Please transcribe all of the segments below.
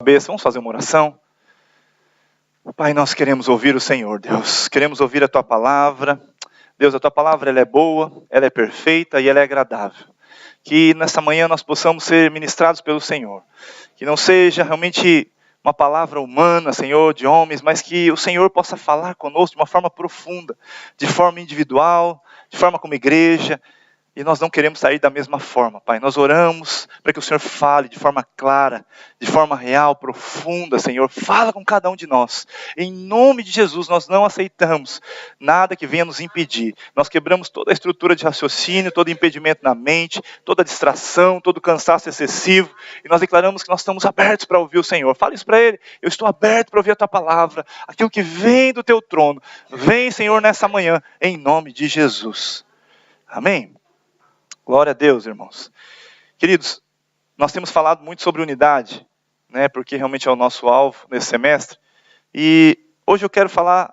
Vamos fazer uma oração? Pai, nós queremos ouvir o Senhor, Deus. Queremos ouvir a Tua palavra. Deus, a Tua palavra ela é boa, ela é perfeita e ela é agradável. Que nessa manhã nós possamos ser ministrados pelo Senhor. Que não seja realmente uma palavra humana, Senhor, de homens, mas que o Senhor possa falar conosco de uma forma profunda, de forma individual, de forma como igreja. E nós não queremos sair da mesma forma, Pai. Nós oramos para que o Senhor fale de forma clara, de forma real, profunda, Senhor. Fala com cada um de nós. Em nome de Jesus, nós não aceitamos nada que venha nos impedir. Nós quebramos toda a estrutura de raciocínio, todo impedimento na mente, toda distração, todo cansaço excessivo. E nós declaramos que nós estamos abertos para ouvir o Senhor. Fale isso para Ele. Eu estou aberto para ouvir a Tua palavra. Aquilo que vem do Teu trono. Vem, Senhor, nessa manhã, em nome de Jesus. Amém? Glória a Deus, irmãos. Queridos, nós temos falado muito sobre unidade, né, porque realmente é o nosso alvo nesse semestre. E hoje eu quero falar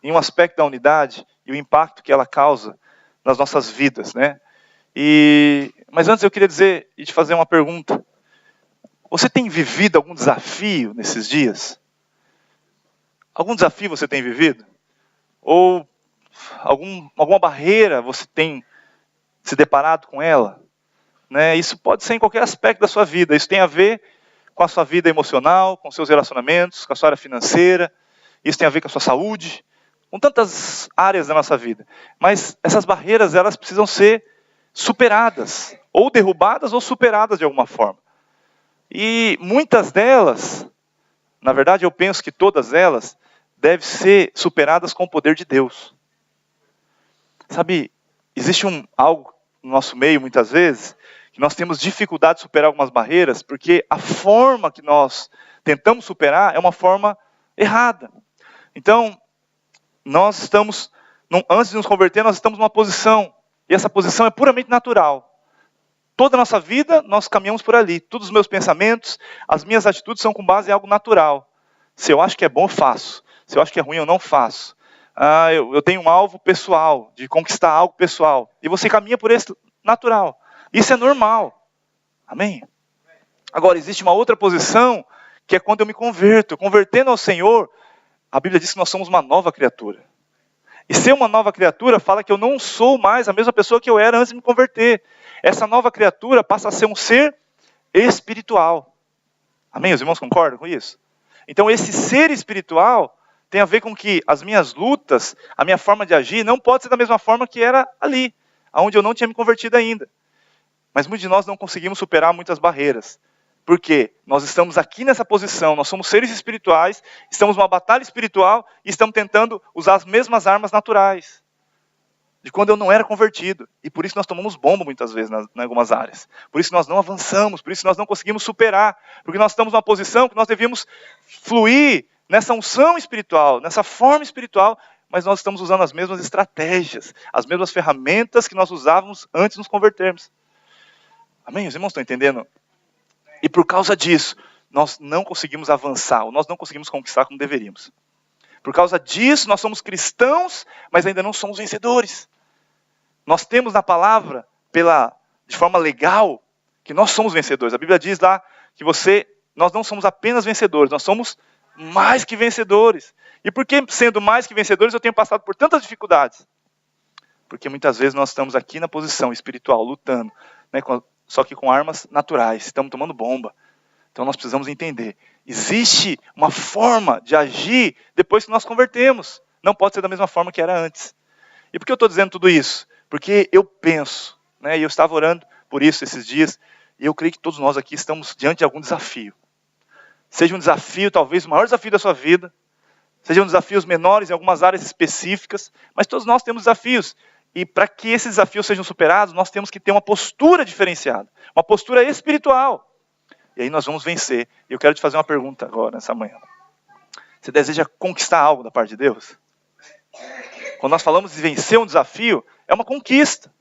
em um aspecto da unidade e o impacto que ela causa nas nossas vidas, né? Mas antes eu queria dizer e te fazer uma pergunta. Você tem vivido algum desafio nesses dias? Algum desafio você tem vivido? Ou alguma barreira você tem se deparado com ela, né? Isso pode ser em qualquer aspecto da sua vida. Isso tem a ver com a sua vida emocional, com seus relacionamentos, com a sua área financeira. Isso tem a ver com a sua saúde, com tantas áreas da nossa vida. Mas essas barreiras, elas precisam ser superadas, ou derrubadas ou superadas de alguma forma. E muitas delas, na verdade eu penso que todas elas, devem ser superadas com o poder de Deus. Sabe, existe algo no nosso meio, muitas vezes, que nós temos dificuldade de superar algumas barreiras, porque a forma que nós tentamos superar é uma forma errada. Então, nós estamos, antes de nos converter, nós estamos numa posição, e essa posição é puramente natural. Toda a nossa vida, nós caminhamos por ali. Todos os meus pensamentos, as minhas atitudes são com base em algo natural. Se eu acho que é bom, eu faço. Se eu acho que é ruim, eu não faço. Eu tenho um alvo pessoal, de conquistar algo pessoal. E você caminha por esse natural. Isso é normal. Amém? Agora, existe uma outra posição, que é quando eu me converto. Convertendo ao Senhor, a Bíblia diz que nós somos uma nova criatura. E ser uma nova criatura fala que eu não sou mais a mesma pessoa que eu era antes de me converter. Essa nova criatura passa a ser um ser espiritual. Amém? Os irmãos concordam com isso? Então, esse ser espiritual tem a ver com que as minhas lutas, a minha forma de agir, não pode ser da mesma forma que era ali, onde eu não tinha me convertido ainda. Mas muitos de nós não conseguimos superar muitas barreiras. Por quê? Nós estamos aqui nessa posição, nós somos seres espirituais, estamos numa batalha espiritual e estamos tentando usar as mesmas armas naturais de quando eu não era convertido. E por isso nós tomamos bomba muitas vezes em algumas áreas. Por isso nós não avançamos, por isso nós não conseguimos superar. Porque nós estamos numa posição que nós devíamos fluir nessa unção espiritual, nessa forma espiritual, mas nós estamos usando as mesmas estratégias, as mesmas ferramentas que nós usávamos antes de nos convertermos. Amém? Os irmãos estão entendendo? E por causa disso, nós não conseguimos avançar, ou nós não conseguimos conquistar como deveríamos. Por causa disso, nós somos cristãos, mas ainda não somos vencedores. Nós temos na palavra, de forma legal, que nós somos vencedores. A Bíblia diz lá que nós não somos apenas vencedores, nós somos mais que vencedores. E por que, sendo mais que vencedores, eu tenho passado por tantas dificuldades? Porque muitas vezes nós estamos aqui na posição espiritual, lutando, né, só que com armas naturais, estamos tomando bomba. Então nós precisamos entender, existe uma forma de agir depois que nós convertemos. Não pode ser da mesma forma que era antes. E por que eu estou dizendo tudo isso? Porque eu penso, né, e eu estava orando por isso esses dias, e eu creio que todos nós aqui estamos diante de algum desafio. Seja um desafio, talvez o maior desafio da sua vida, sejam desafios menores em algumas áreas específicas, mas todos nós temos desafios. E para que esses desafios sejam superados, nós temos que ter uma postura diferenciada, uma postura espiritual. E aí nós vamos vencer. E eu quero te fazer uma pergunta agora, nessa manhã. Você deseja conquistar algo da parte de Deus? Quando nós falamos de vencer um desafio, é uma conquista.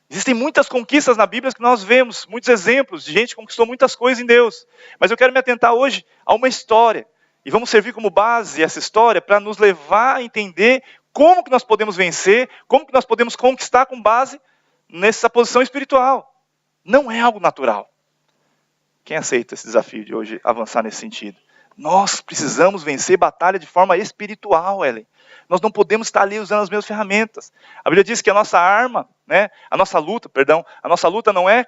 Existem muitas conquistas na Bíblia que nós vemos, muitos exemplos de gente que conquistou muitas coisas em Deus. Mas eu quero me atentar hoje a uma história. E vamos servir como base essa história para nos levar a entender como que nós podemos vencer, como que nós podemos conquistar com base nessa posição espiritual. Não é algo natural. Quem aceita esse desafio de hoje avançar nesse sentido? Nós precisamos vencer batalha de forma espiritual, Ellen. Nós não podemos estar ali usando as mesmas ferramentas. A Bíblia diz que a nossa luta não é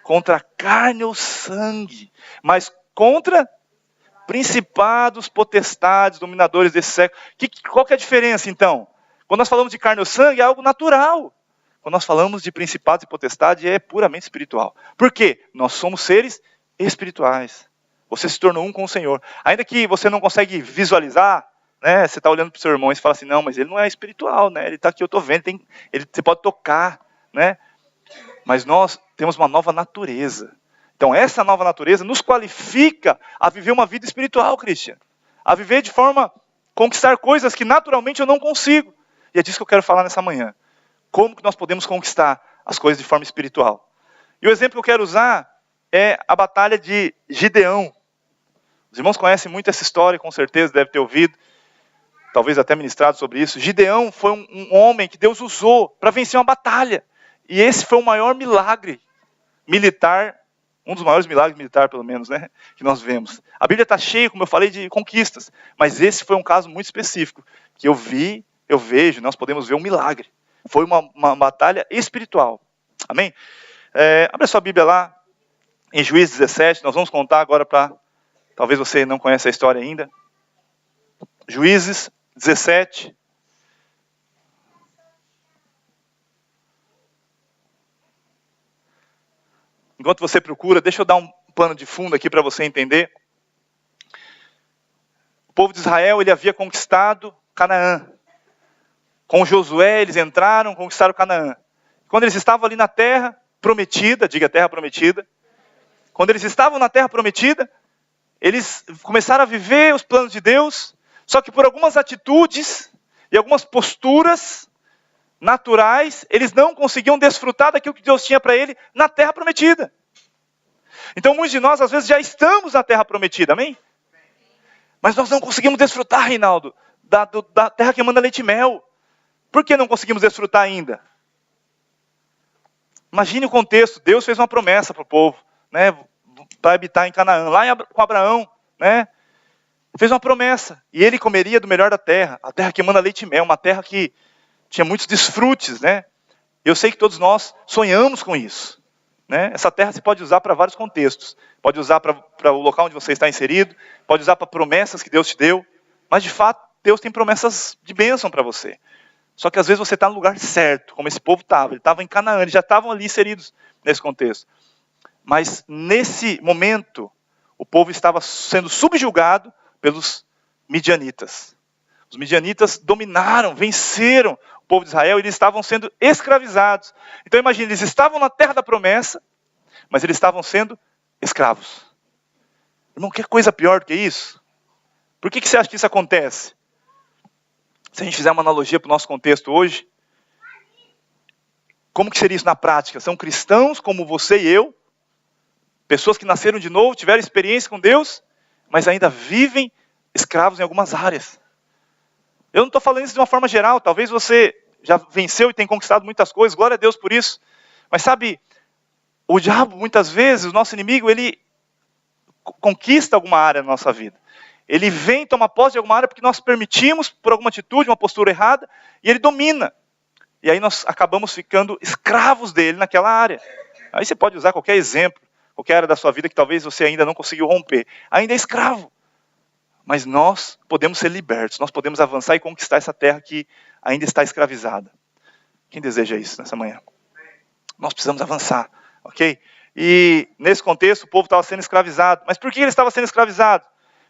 contra a carne ou sangue, mas contra principados, potestades, dominadores desse século. Qual que é a diferença então? Quando nós falamos de carne ou sangue é algo natural. Quando nós falamos de principados e potestades é puramente espiritual. Por quê? Nós somos seres espirituais. Você se tornou um com o Senhor. Ainda que você não consegue visualizar, né? Você está olhando para o seu irmão e fala assim, não, mas ele não é espiritual, né? Ele está aqui, eu estou vendo, você pode tocar, né? Mas nós temos uma nova natureza. Então essa nova natureza nos qualifica a viver uma vida espiritual, Christian. A viver de forma, conquistar coisas que naturalmente eu não consigo. E é disso que eu quero falar nessa manhã. Como que nós podemos conquistar as coisas de forma espiritual? E o exemplo que eu quero usar é a batalha de Gideão. Os irmãos conhecem muito essa história, com certeza devem ter ouvido, talvez até ministrado sobre isso. Gideão foi um homem que Deus usou para vencer uma batalha. E esse foi o maior milagre militar, um dos maiores milagres militares, pelo menos, né, que nós vemos. A Bíblia está cheia, como eu falei, de conquistas. Mas esse foi um caso muito específico, que eu vejo, nós podemos ver um milagre. Foi uma batalha espiritual. Amém? Abre a sua Bíblia lá, em Juízes 17, nós vamos contar agora para... Talvez você não conheça a história ainda. Juízes 17. Enquanto você procura, deixa eu dar um pano de fundo aqui para você entender. O povo de Israel, ele havia conquistado Canaã. Com Josué, eles entraram, conquistaram Canaã. Quando eles estavam ali na terra prometida, diga terra prometida. Quando eles estavam na terra prometida, eles começaram a viver os planos de Deus, só que por algumas atitudes e algumas posturas naturais, eles não conseguiam desfrutar daquilo que Deus tinha para ele na terra prometida. Então muitos de nós às vezes já estamos na terra prometida, amém? Mas nós não conseguimos desfrutar, Reinaldo, da terra que manda leite e mel. Por que não conseguimos desfrutar ainda? Imagine o contexto. Deus fez uma promessa para o povo, né, para habitar em Canaã, lá com Abraão, né? Fez uma promessa, e ele comeria do melhor da terra, a terra que manda leite e mel, uma terra que tinha muitos desfrutes, né? Eu sei que todos nós sonhamos com isso, né? Essa terra você pode usar para vários contextos, pode usar para o local onde você está inserido, pode usar para promessas que Deus te deu, mas de fato Deus tem promessas de bênção para você. Só que às vezes você está no lugar certo, como esse povo estava. Ele estava em Canaã, eles já estavam ali inseridos nesse contexto. Mas nesse momento, o povo estava sendo subjugado pelos midianitas. Os midianitas dominaram, venceram o povo de Israel e eles estavam sendo escravizados. Então imagine, eles estavam na terra da promessa, mas eles estavam sendo escravos. Irmão, que coisa pior do que isso? Por que você acha que isso acontece? Se a gente fizer uma analogia para o nosso contexto hoje, como que seria isso na prática? São cristãos como você e eu, pessoas que nasceram de novo, tiveram experiência com Deus, mas ainda vivem escravos em algumas áreas. Eu não estou falando isso de uma forma geral, talvez você já venceu e tem conquistado muitas coisas, glória a Deus por isso. Mas sabe, o diabo muitas vezes, o nosso inimigo, ele conquista alguma área da nossa vida. Ele vem, toma posse de alguma área porque nós permitimos, por alguma atitude, uma postura errada, e ele domina. E aí nós acabamos ficando escravos dele naquela área. Aí você pode usar qualquer exemplo, qualquer área da sua vida que talvez você ainda não conseguiu romper. Ainda é escravo. Mas nós podemos ser libertos, nós podemos avançar e conquistar essa terra que ainda está escravizada. Quem deseja isso nessa manhã? Nós precisamos avançar, ok? E nesse contexto o povo estava sendo escravizado. Mas por que ele estava sendo escravizado?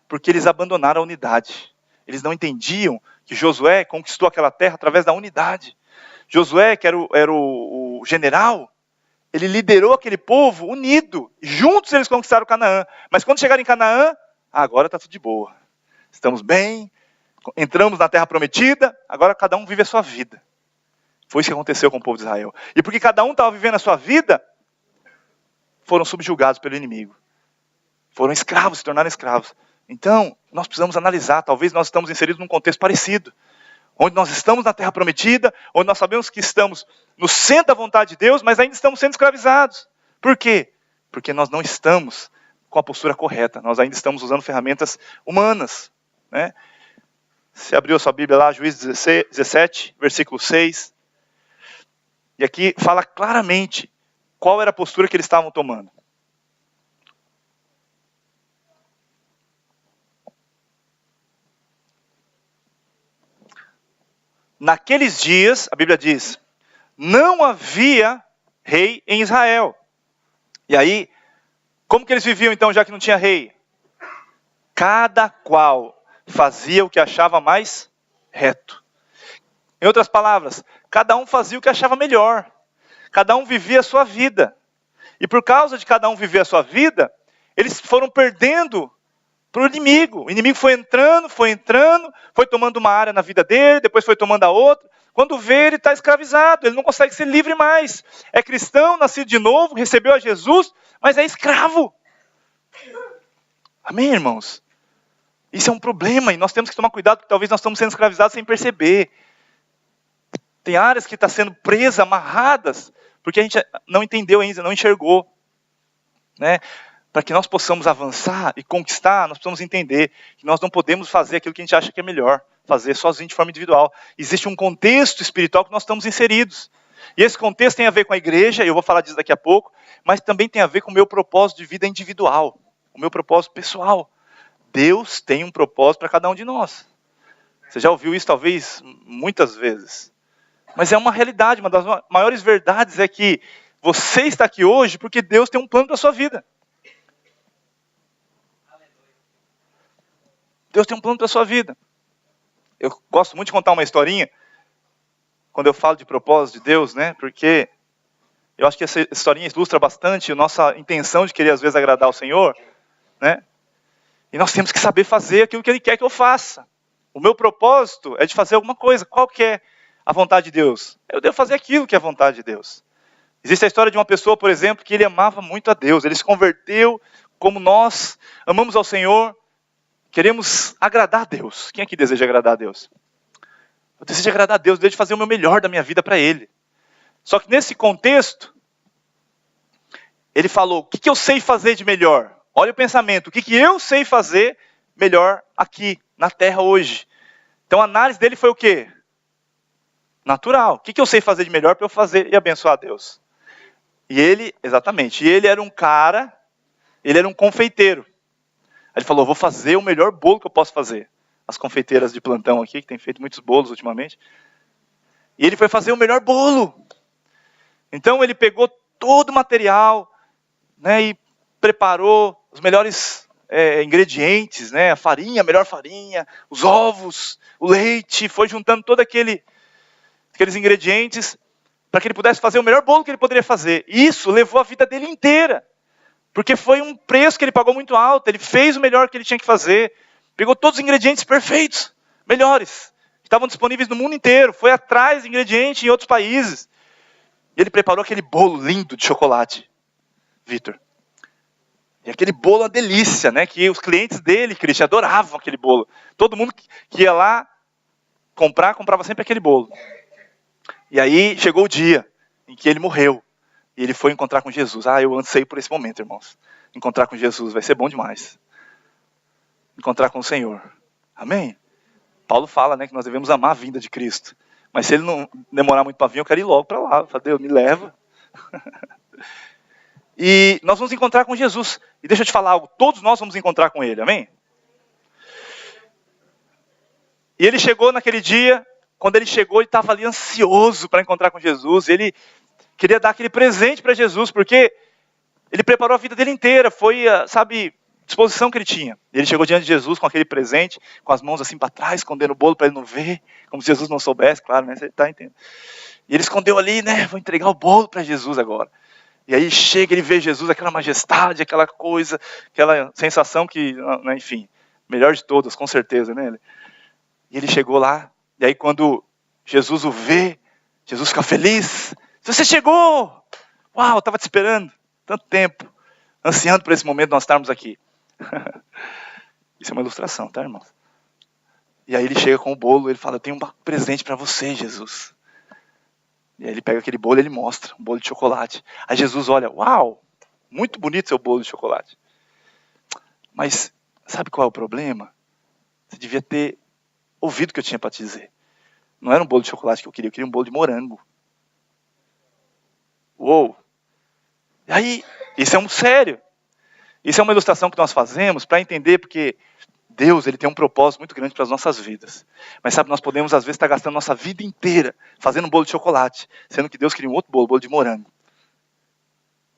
Porque eles abandonaram a unidade. Eles não entendiam que Josué conquistou aquela terra através da unidade. Josué, que era o general, ele liderou aquele povo unido. Juntos eles conquistaram Canaã. Mas quando chegaram em Canaã, agora está tudo de boa. Estamos bem, entramos na terra prometida, agora cada um vive a sua vida. Foi isso que aconteceu com o povo de Israel. E porque cada um estava vivendo a sua vida, foram subjugados pelo inimigo. Foram escravos, se tornaram escravos. Então, nós precisamos analisar, talvez nós estamos inseridos num contexto parecido. Onde nós estamos na terra prometida, onde nós sabemos que estamos no centro da vontade de Deus, mas ainda estamos sendo escravizados. Por quê? Porque nós não estamos com a postura correta. Nós ainda estamos usando ferramentas humanas, né? Você abriu a sua Bíblia lá, Juízes 17, versículo 6. E aqui fala claramente qual era a postura que eles estavam tomando. Naqueles dias, a Bíblia diz, não havia rei em Israel. E aí, como que eles viviam então, já que não tinha rei? Cada qual fazia o que achava mais reto. Em outras palavras, cada um fazia o que achava melhor. Cada um vivia a sua vida. E por causa de cada um viver a sua vida, eles foram perdendo para o inimigo. O inimigo foi entrando, foi tomando uma área na vida dele, depois foi tomando a outra. Quando vê, ele está escravizado, ele não consegue ser livre mais. É cristão, nascido de novo, recebeu a Jesus, mas é escravo. Amém, irmãos? Isso é um problema e nós temos que tomar cuidado, porque talvez nós estamos sendo escravizados sem perceber. Tem áreas que estão sendo presas, amarradas, porque a gente não entendeu ainda, não enxergou. Né? Para que nós possamos avançar e conquistar, nós precisamos entender que nós não podemos fazer aquilo que a gente acha que é melhor, fazer sozinho de forma individual. Existe um contexto espiritual que nós estamos inseridos. E esse contexto tem a ver com a igreja, e eu vou falar disso daqui a pouco, mas também tem a ver com o meu propósito de vida individual, o meu propósito pessoal. Deus tem um propósito para cada um de nós. Você já ouviu isso talvez muitas vezes. Mas é uma realidade, uma das maiores verdades é que você está aqui hoje porque Deus tem um plano para a sua vida. Deus tem um plano para a sua vida. Eu gosto muito de contar uma historinha, quando eu falo de propósito de Deus, né? Porque eu acho que essa historinha ilustra bastante a nossa intenção de querer às vezes agradar ao Senhor, né? E nós temos que saber fazer aquilo que Ele quer que eu faça. O meu propósito é de fazer alguma coisa. Qual que é a vontade de Deus? Eu devo fazer aquilo que é a vontade de Deus. Existe a história de uma pessoa, por exemplo, que ele amava muito a Deus. Ele se converteu como nós, amamos ao Senhor, queremos agradar a Deus. Quem aqui deseja agradar a Deus? Eu desejo agradar a Deus, desejo fazer o meu melhor da minha vida para Ele. Só que nesse contexto, ele falou, o que eu sei fazer de melhor? Olha o pensamento, o que eu sei fazer melhor aqui, na terra hoje? Então a análise dele foi o quê? Natural. O que eu sei fazer de melhor para eu fazer e abençoar a Deus? E ele, exatamente, ele era um cara, ele era um confeiteiro. Aí ele falou, vou fazer o melhor bolo que eu posso fazer. As confeiteiras de plantão aqui, que têm feito muitos bolos ultimamente. E ele foi fazer o melhor bolo. Então ele pegou todo o material, né, e preparou os melhores ingredientes, né, a melhor farinha, os ovos, o leite, foi juntando todos aqueles ingredientes para que ele pudesse fazer o melhor bolo que ele poderia fazer. E isso levou a vida dele inteira, porque foi um preço que ele pagou muito alto, ele fez o melhor que ele tinha que fazer, pegou todos os ingredientes perfeitos, melhores, que estavam disponíveis no mundo inteiro, foi atrás de ingredientes em outros países, e ele preparou aquele bolo lindo de chocolate, Vitor. E aquele bolo é uma delícia, né? Que os clientes dele, Cristian, adoravam aquele bolo. Todo mundo que ia lá comprava sempre aquele bolo. E aí chegou o dia em que ele morreu. E ele foi encontrar com Jesus. Eu anseio por esse momento, irmãos. Encontrar com Jesus vai ser bom demais. Encontrar com o Senhor. Amém? Paulo fala, né, que nós devemos amar a vinda de Cristo. Mas se ele não demorar muito para vir, eu quero ir logo para lá. Fala, Deus, me leva. E nós vamos encontrar com Jesus. E deixa eu te falar algo, todos nós vamos encontrar com Ele, amém? E ele chegou naquele dia, quando ele chegou, ele estava ali ansioso para encontrar com Jesus. Ele queria dar aquele presente para Jesus, porque ele preparou a vida dele inteira, foi, sabe, disposição que ele tinha. Ele chegou diante de Jesus com aquele presente, com as mãos assim para trás, escondendo o bolo para ele não ver, como se Jesus não soubesse, claro, né? Você está entendendo. E ele escondeu ali, né? Vou entregar o bolo para Jesus agora. E aí chega, ele vê Jesus, aquela majestade, aquela coisa, aquela sensação que, né, enfim, melhor de todas, com certeza, né? E ele chegou lá, e aí quando Jesus o vê, Jesus fica feliz. Você chegou! Uau, eu estava te esperando tanto tempo, ansiando por esse momento de nós estarmos aqui. Isso é uma ilustração, tá, irmãos? E aí ele chega com o bolo, ele fala, eu tenho um presente para você, Jesus. E aí ele pega aquele bolo e ele mostra, um bolo de chocolate. Aí Jesus olha, uau, muito bonito seu bolo de chocolate. Mas sabe qual é o problema? Você devia ter ouvido o que eu tinha para te dizer. Não era um bolo de chocolate que eu queria um bolo de morango. Uou! E aí, isso é um sério. Isso é uma ilustração que nós fazemos para entender, porque Deus, ele tem um propósito muito grande para as nossas vidas. Mas sabe, nós podemos às vezes estar gastando nossa vida inteira fazendo um bolo de chocolate, sendo que Deus queria um outro bolo de morango.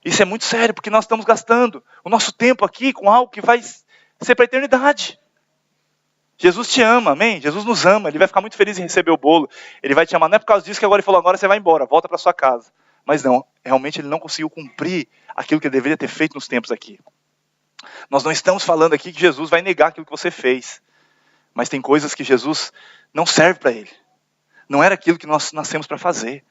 Isso é muito sério, porque nós estamos gastando o nosso tempo aqui com algo que vai ser para a eternidade. Jesus te ama, amém? Jesus nos ama, Ele vai ficar muito feliz em receber o bolo. Ele vai te amar, não é por causa disso que agora Ele falou, agora você vai embora, volta para sua casa. Mas não, realmente Ele não conseguiu cumprir aquilo que Ele deveria ter feito nos tempos aqui. Nós não estamos falando aqui que Jesus vai negar aquilo que você fez. Mas tem coisas que Jesus não serve para Ele. Não era aquilo que nós nascemos para fazer.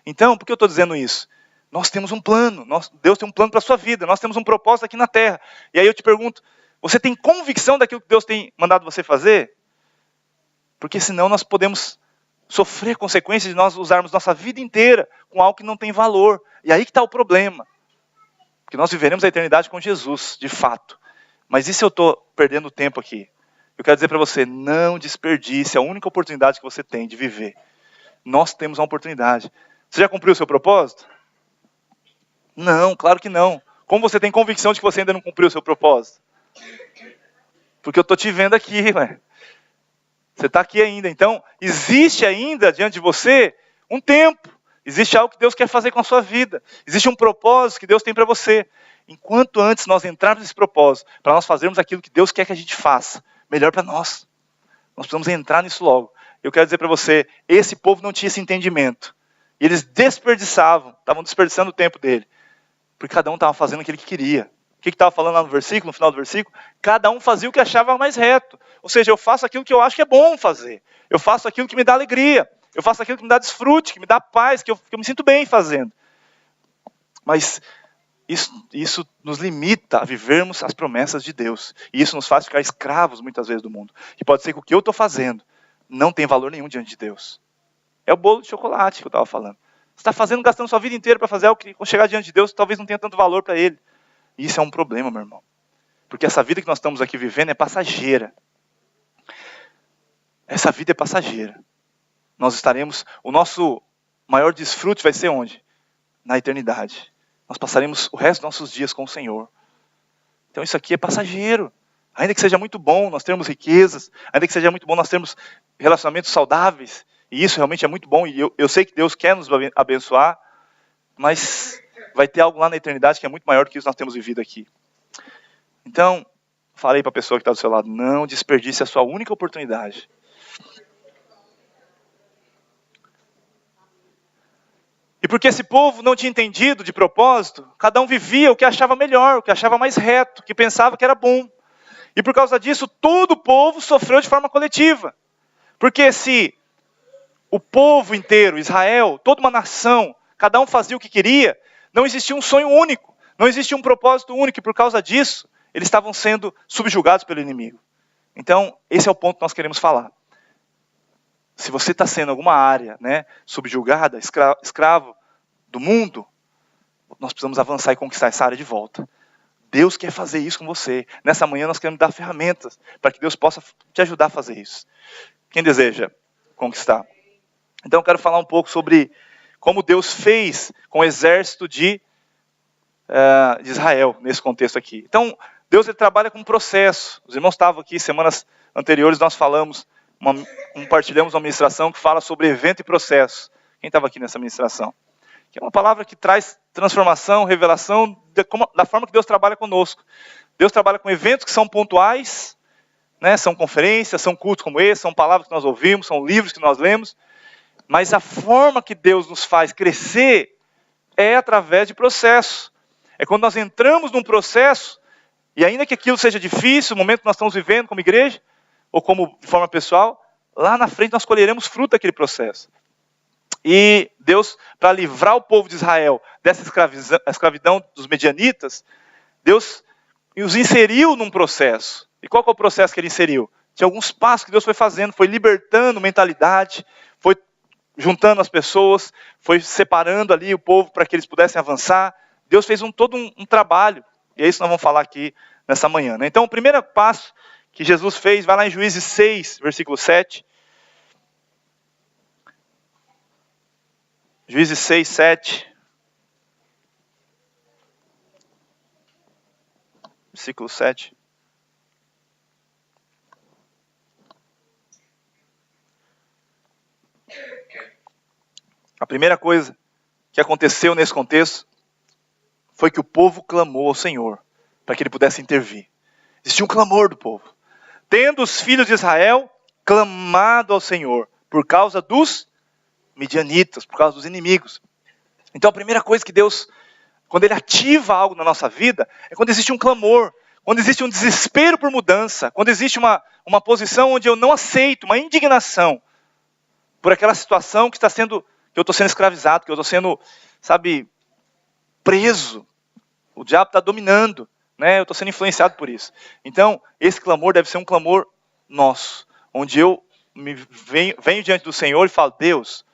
Então, por que eu estou dizendo isso? Nós temos um plano, Deus tem um plano para a sua vida, nós temos um propósito aqui na terra. E aí eu te pergunto, você tem convicção daquilo que Deus tem mandado você fazer? Porque senão nós podemos sofrer consequências de nós usarmos nossa vida inteira com algo que não tem valor. E aí que está o problema. Porque nós viveremos a eternidade com Jesus, de fato. Mas e se eu estou perdendo tempo aqui? Eu quero dizer para você, não desperdice a única oportunidade que você tem de viver. Nós temos uma oportunidade. Você já cumpriu o seu propósito? Não, claro que não. Como você tem convicção de que você ainda não cumpriu o seu propósito? Porque eu estou te vendo aqui, ué. Você está aqui ainda. Então, existe ainda diante de você um tempo. Existe algo que Deus quer fazer com a sua vida. Existe um propósito que Deus tem para você. Enquanto antes nós entrarmos nesse propósito, para nós fazermos aquilo que Deus quer que a gente faça, melhor para nós. Nós precisamos entrar nisso logo. Eu quero dizer para você, esse povo não tinha esse entendimento. E eles desperdiçavam, estavam desperdiçando o tempo dele. Porque cada um estava fazendo aquilo que queria. O que estava falando lá no versículo, no final do versículo? Cada um fazia o que achava mais reto. Ou seja, eu faço aquilo que eu acho que é bom fazer. Eu faço aquilo que me dá alegria. Eu faço aquilo que me dá desfrute, que me dá paz, que eu me sinto bem fazendo. Mas isso nos limita a vivermos as promessas de Deus. E isso nos faz ficar escravos, muitas vezes, do mundo. E pode ser que o que eu estou fazendo não tem valor nenhum diante de Deus. É o bolo de chocolate que eu estava falando. Você está fazendo, gastando sua vida inteira para fazer algo que, quando chegar diante de Deus, talvez não tenha tanto valor para Ele. E isso é um problema, meu irmão. Porque essa vida que nós estamos aqui vivendo é passageira. Essa vida é passageira. Nós estaremos... O nosso maior desfrute vai ser onde? Na eternidade. Nós passaremos o resto dos nossos dias com o Senhor. Então isso aqui é passageiro. Ainda que seja muito bom nós termos riquezas, ainda que seja muito bom nós termos relacionamentos saudáveis, e isso realmente é muito bom, e eu sei que Deus quer nos abençoar, mas vai ter algo lá na eternidade que é muito maior do que isso que nós temos vivido aqui. Então, falei para a pessoa que está do seu lado, não desperdice a sua única oportunidade. E porque esse povo não tinha entendido de propósito, cada um vivia o que achava melhor, o que achava mais reto, o que pensava que era bom. E por causa disso, todo o povo sofreu de forma coletiva. Porque se o povo inteiro, Israel, toda uma nação, cada um fazia o que queria, não existia um sonho único, não existia um propósito único, e por causa disso, eles estavam sendo subjugados pelo inimigo. Então, esse é o ponto que nós queremos falar. Se você está sendo em alguma área, subjugada, escravo do mundo, nós precisamos avançar e conquistar essa área de volta. Deus quer fazer isso com você. Nessa manhã nós queremos dar ferramentas para que Deus possa te ajudar a fazer isso. Quem deseja conquistar? Então eu quero falar um pouco sobre como Deus fez com o exército de Israel, nesse contexto aqui. Então, Deus ele trabalha com um processo. Os irmãos estavam aqui, semanas anteriores nós falamos, compartilhamos uma ministração que fala sobre evento e processo. Quem estava aqui nessa ministração? Que é uma palavra que traz transformação, revelação da forma que Deus trabalha conosco. Deus trabalha com eventos que são pontuais, são conferências, são cultos como esse, são palavras que nós ouvimos, são livros que nós lemos, mas a forma que Deus nos faz crescer é através de processo. É quando nós entramos num processo, e ainda que aquilo seja difícil, o momento que nós estamos vivendo como igreja, ou como de forma pessoal, lá na frente nós colheremos fruto daquele processo. E Deus, para livrar o povo de Israel dessa escravidão dos medianitas, Deus os inseriu num processo. E qual que é o processo que ele inseriu? Tinha alguns passos que Deus foi fazendo, foi libertando mentalidade, foi juntando as pessoas, foi separando ali o povo para que eles pudessem avançar. Deus fez todo um trabalho, e é isso que nós vamos falar aqui nessa manhã, né? Então, o primeiro passo que Jesus fez, vai lá em Juízes 6, versículo 7. Juízes 6, 7. Versículo 7. A primeira coisa que aconteceu nesse contexto foi que o povo clamou ao Senhor para que ele pudesse intervir. Existia um clamor do povo. Tendo os filhos de Israel clamado ao Senhor por causa dos midianitas, por causa dos inimigos. Então a primeira coisa que Deus, quando Ele ativa algo na nossa vida, é quando existe um clamor, quando existe um desespero por mudança, quando existe uma posição onde eu não aceito, uma indignação por aquela situação que eu estou sendo escravizado, que eu estou sendo, preso. O diabo está dominando, né? Eu estou sendo influenciado por isso. Então, esse clamor deve ser um clamor nosso, onde eu venho diante do Senhor e falo: Deus,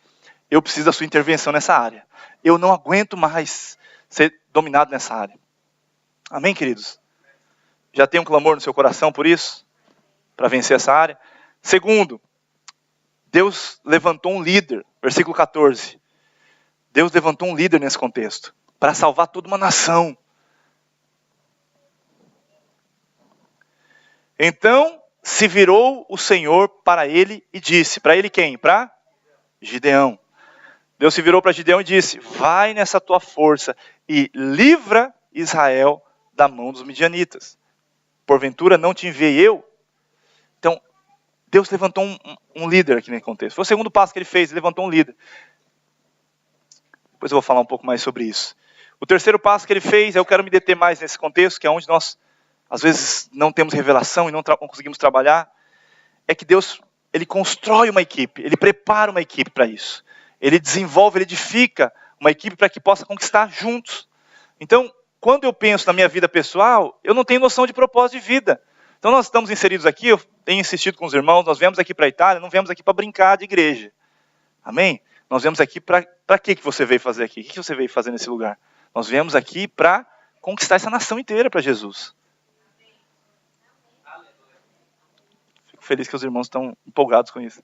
eu preciso da sua intervenção nessa área. Eu não aguento mais ser dominado nessa área. Amém, queridos? Já tem um clamor no seu coração por isso? Para vencer essa área? Segundo, Deus levantou um líder. Versículo 14. Deus levantou um líder nesse contexto, para salvar toda uma nação. Então se virou o Senhor para ele e disse, para ele quem? Para Gideão. Deus se virou para Gideão e disse: vai nessa tua força e livra Israel da mão dos midianitas. Porventura não te enviei eu? Então, Deus levantou um líder aqui nesse contexto. Foi o segundo passo que ele fez, ele levantou um líder. Depois eu vou falar um pouco mais sobre isso. O terceiro passo que ele fez, eu quero me deter mais nesse contexto, que é onde nós, às vezes, não temos revelação e não conseguimos trabalhar, é que Deus, ele constrói uma equipe, ele prepara uma equipe para isso. Ele desenvolve, ele edifica uma equipe para que possa conquistar juntos. Então, quando eu penso na minha vida pessoal, eu não tenho noção de propósito de vida. Então nós estamos inseridos aqui, eu tenho insistido com os irmãos, nós viemos aqui para a Itália, não viemos aqui para brincar de igreja. Amém? Nós viemos aqui para que você veio fazer aqui? O que você veio fazer nesse lugar? Nós viemos aqui para conquistar essa nação inteira para Jesus. Fico feliz que os irmãos estão empolgados com isso.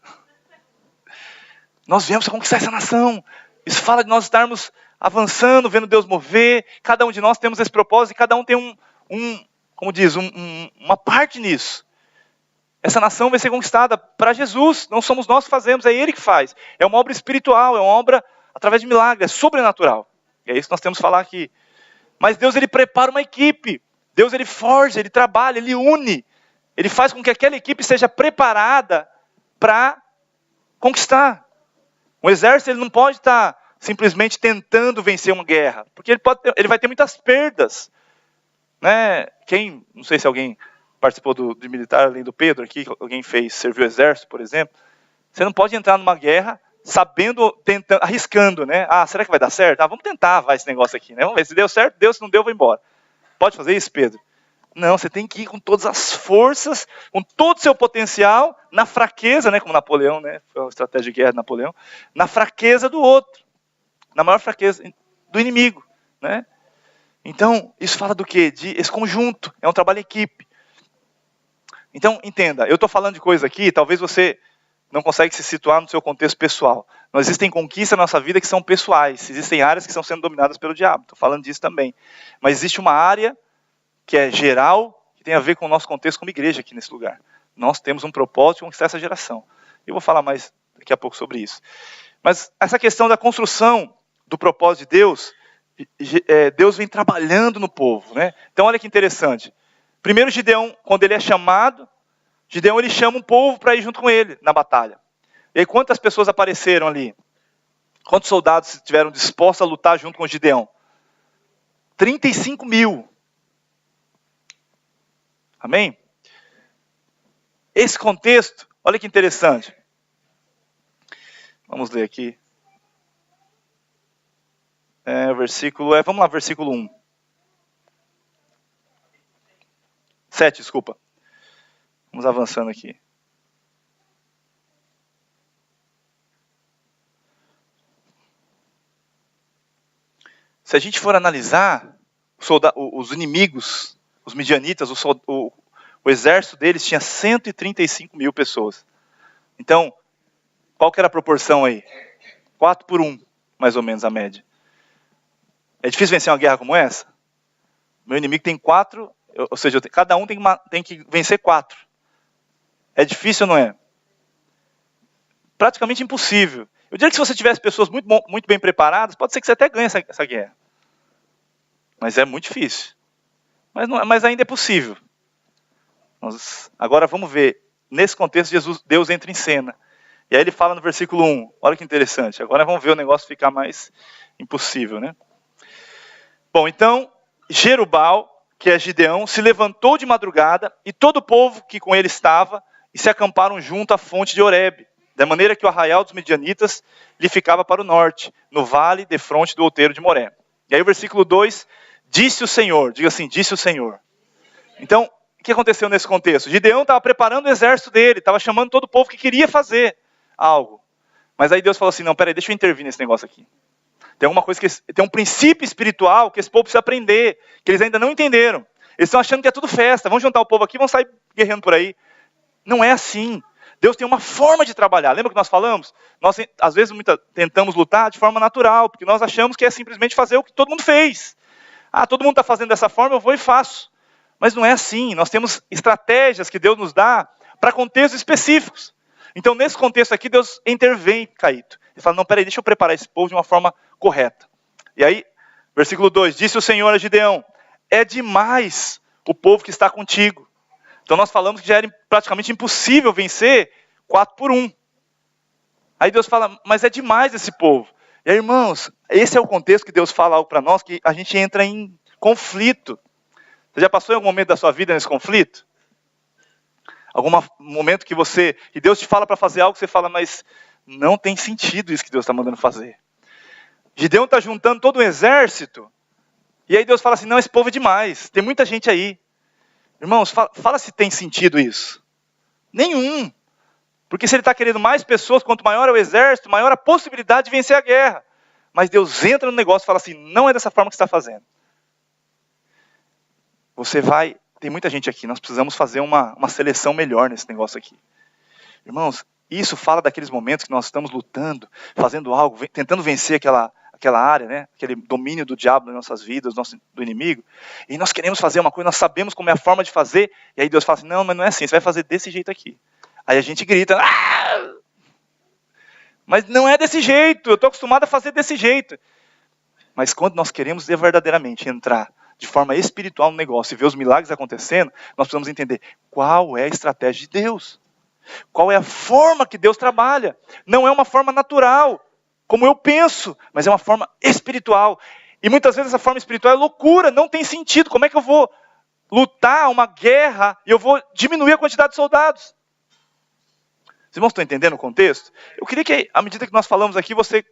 Nós viemos para conquistar essa nação. Isso fala de nós estarmos avançando, vendo Deus mover. Cada um de nós temos esse propósito e cada um tem uma parte nisso. Essa nação vai ser conquistada para Jesus. Não somos nós que fazemos, é Ele que faz. É uma obra espiritual, é uma obra através de milagre, é sobrenatural. E é isso que nós temos que falar aqui. Mas Deus, Ele prepara uma equipe. Deus, Ele forja, Ele trabalha, Ele une. Ele faz com que aquela equipe seja preparada para conquistar. Um exército, ele não pode estar simplesmente tentando vencer uma guerra, porque ele vai ter muitas perdas, né? Não sei se alguém participou de militar além do Pedro aqui, alguém serviu o exército, por exemplo. Você não pode entrar numa guerra tentando, arriscando, né? Será que vai dar certo? Vamos tentar, esse negócio aqui, né? Vamos ver se deu certo, deu, se não deu, eu vou embora. Pode fazer isso, Pedro? Não, você tem que ir com todas as forças, com todo o seu potencial, na fraqueza, né, como Napoleão, né, foi uma estratégia de guerra de Napoleão, na fraqueza do outro, na maior fraqueza do inimigo, né? Então, isso fala do quê? Esse conjunto, é um trabalho em equipe. Então, entenda, eu estou falando de coisa aqui, talvez você não consegue se situar no seu contexto pessoal. Não existem conquistas na nossa vida que são pessoais, existem áreas que estão sendo dominadas pelo diabo, estou falando disso também. Mas existe uma área que é geral, que tem a ver com o nosso contexto como igreja aqui nesse lugar. Nós temos um propósito de conquistar essa geração. Eu vou falar mais daqui a pouco sobre isso. Mas essa questão da construção do propósito de Deus, Deus vem trabalhando no povo, né? Então olha que interessante. Primeiro Gideão, quando ele é chamado, Gideão ele chama um povo para ir junto com ele na batalha. E aí quantas pessoas apareceram ali? Quantos soldados estiveram dispostos a lutar junto com Gideão? 35 mil. Amém? Esse contexto, olha que interessante. Vamos ler aqui. Vamos lá, versículo 1. 7, desculpa. Vamos avançando aqui. Se a gente for analisar os inimigos Os midianitas, o exército deles tinha 135 mil pessoas. Então, qual que era a proporção aí? 4-1, mais ou menos a média. É difícil vencer uma guerra como essa? Meu inimigo tem 4, ou seja, cada um tem que vencer 4. É difícil ou não é? Praticamente impossível. Eu diria que se você tivesse pessoas muito bem preparadas, pode ser que você até ganhe essa guerra. Mas é muito difícil. Mas ainda é possível. Agora vamos ver. Nesse contexto, Deus entra em cena. E aí ele fala no versículo 1. Olha que interessante. Agora vamos ver o negócio ficar mais impossível, né? Bom, então, Jerubbaal, que é Gideão, se levantou de madrugada e todo o povo que com ele estava e se acamparam junto à fonte de Horebe, da maneira que o arraial dos midianitas lhe ficava para o norte, no vale defronte do outeiro de Moré. E aí o versículo 2, disse o Senhor, diga assim, disse o Senhor. Então, o que aconteceu nesse contexto? Gideão estava preparando o exército dele, estava chamando todo o povo que queria fazer algo. Mas aí Deus falou assim, não, peraí, deixa eu intervir nesse negócio aqui. Tem alguma coisa tem um princípio espiritual que esse povo precisa aprender, que eles ainda não entenderam. Eles estão achando que é tudo festa, vamos juntar o povo aqui, vamos sair guerreando por aí. Não é assim. Deus tem uma forma de trabalhar. Lembra que nós falamos? Nós, às vezes, tentamos lutar de forma natural, porque nós achamos que é simplesmente fazer o que todo mundo fez. Ah, todo mundo está fazendo dessa forma, eu vou e faço. Mas não é assim. Nós temos estratégias que Deus nos dá para contextos específicos. Então, nesse contexto aqui, Deus intervém, Caíto. Ele fala, não, peraí, deixa eu preparar esse povo de uma forma correta. E aí, versículo 2, disse o Senhor a Gideão, é demais o povo que está contigo. Então nós falamos que já era praticamente impossível vencer 4-1. Aí Deus fala, mas é demais esse povo. E aí, irmãos, esse é o contexto que Deus fala algo para nós, que a gente entra em conflito. Você já passou em algum momento da sua vida nesse conflito? Algum momento que Deus te fala para fazer algo, você fala, mas não tem sentido isso que Deus está mandando fazer. Gideão está juntando todo o exército, e aí Deus fala assim, não, esse povo é demais, tem muita gente aí. Irmãos, fala se tem sentido isso. Nenhum. Porque se ele está querendo mais pessoas, quanto maior é o exército, maior a possibilidade de vencer a guerra. Mas Deus entra no negócio e fala assim, não é dessa forma que você está fazendo. Tem muita gente aqui, nós precisamos fazer uma seleção melhor nesse negócio aqui. Irmãos, isso fala daqueles momentos que nós estamos lutando, fazendo algo, tentando vencer aquela área, né? Aquele domínio do diabo nas nossas vidas, do inimigo. E nós queremos fazer uma coisa, nós sabemos como é a forma de fazer. E aí Deus fala assim, não, mas não é assim, você vai fazer desse jeito aqui. Aí a gente grita, ah! Mas não é desse jeito, eu estou acostumado a fazer desse jeito. Mas quando nós queremos verdadeiramente entrar de forma espiritual no negócio e ver os milagres acontecendo, nós precisamos entender qual é a estratégia de Deus. Qual é a forma que Deus trabalha. Não é uma forma natural, como eu penso, mas é uma forma espiritual. E muitas vezes essa forma espiritual é loucura, não tem sentido. Como é que eu vou lutar uma guerra e eu vou diminuir a quantidade de soldados? Os irmãos estão entendendo o contexto? Eu queria que, à medida que nós falamos aqui, você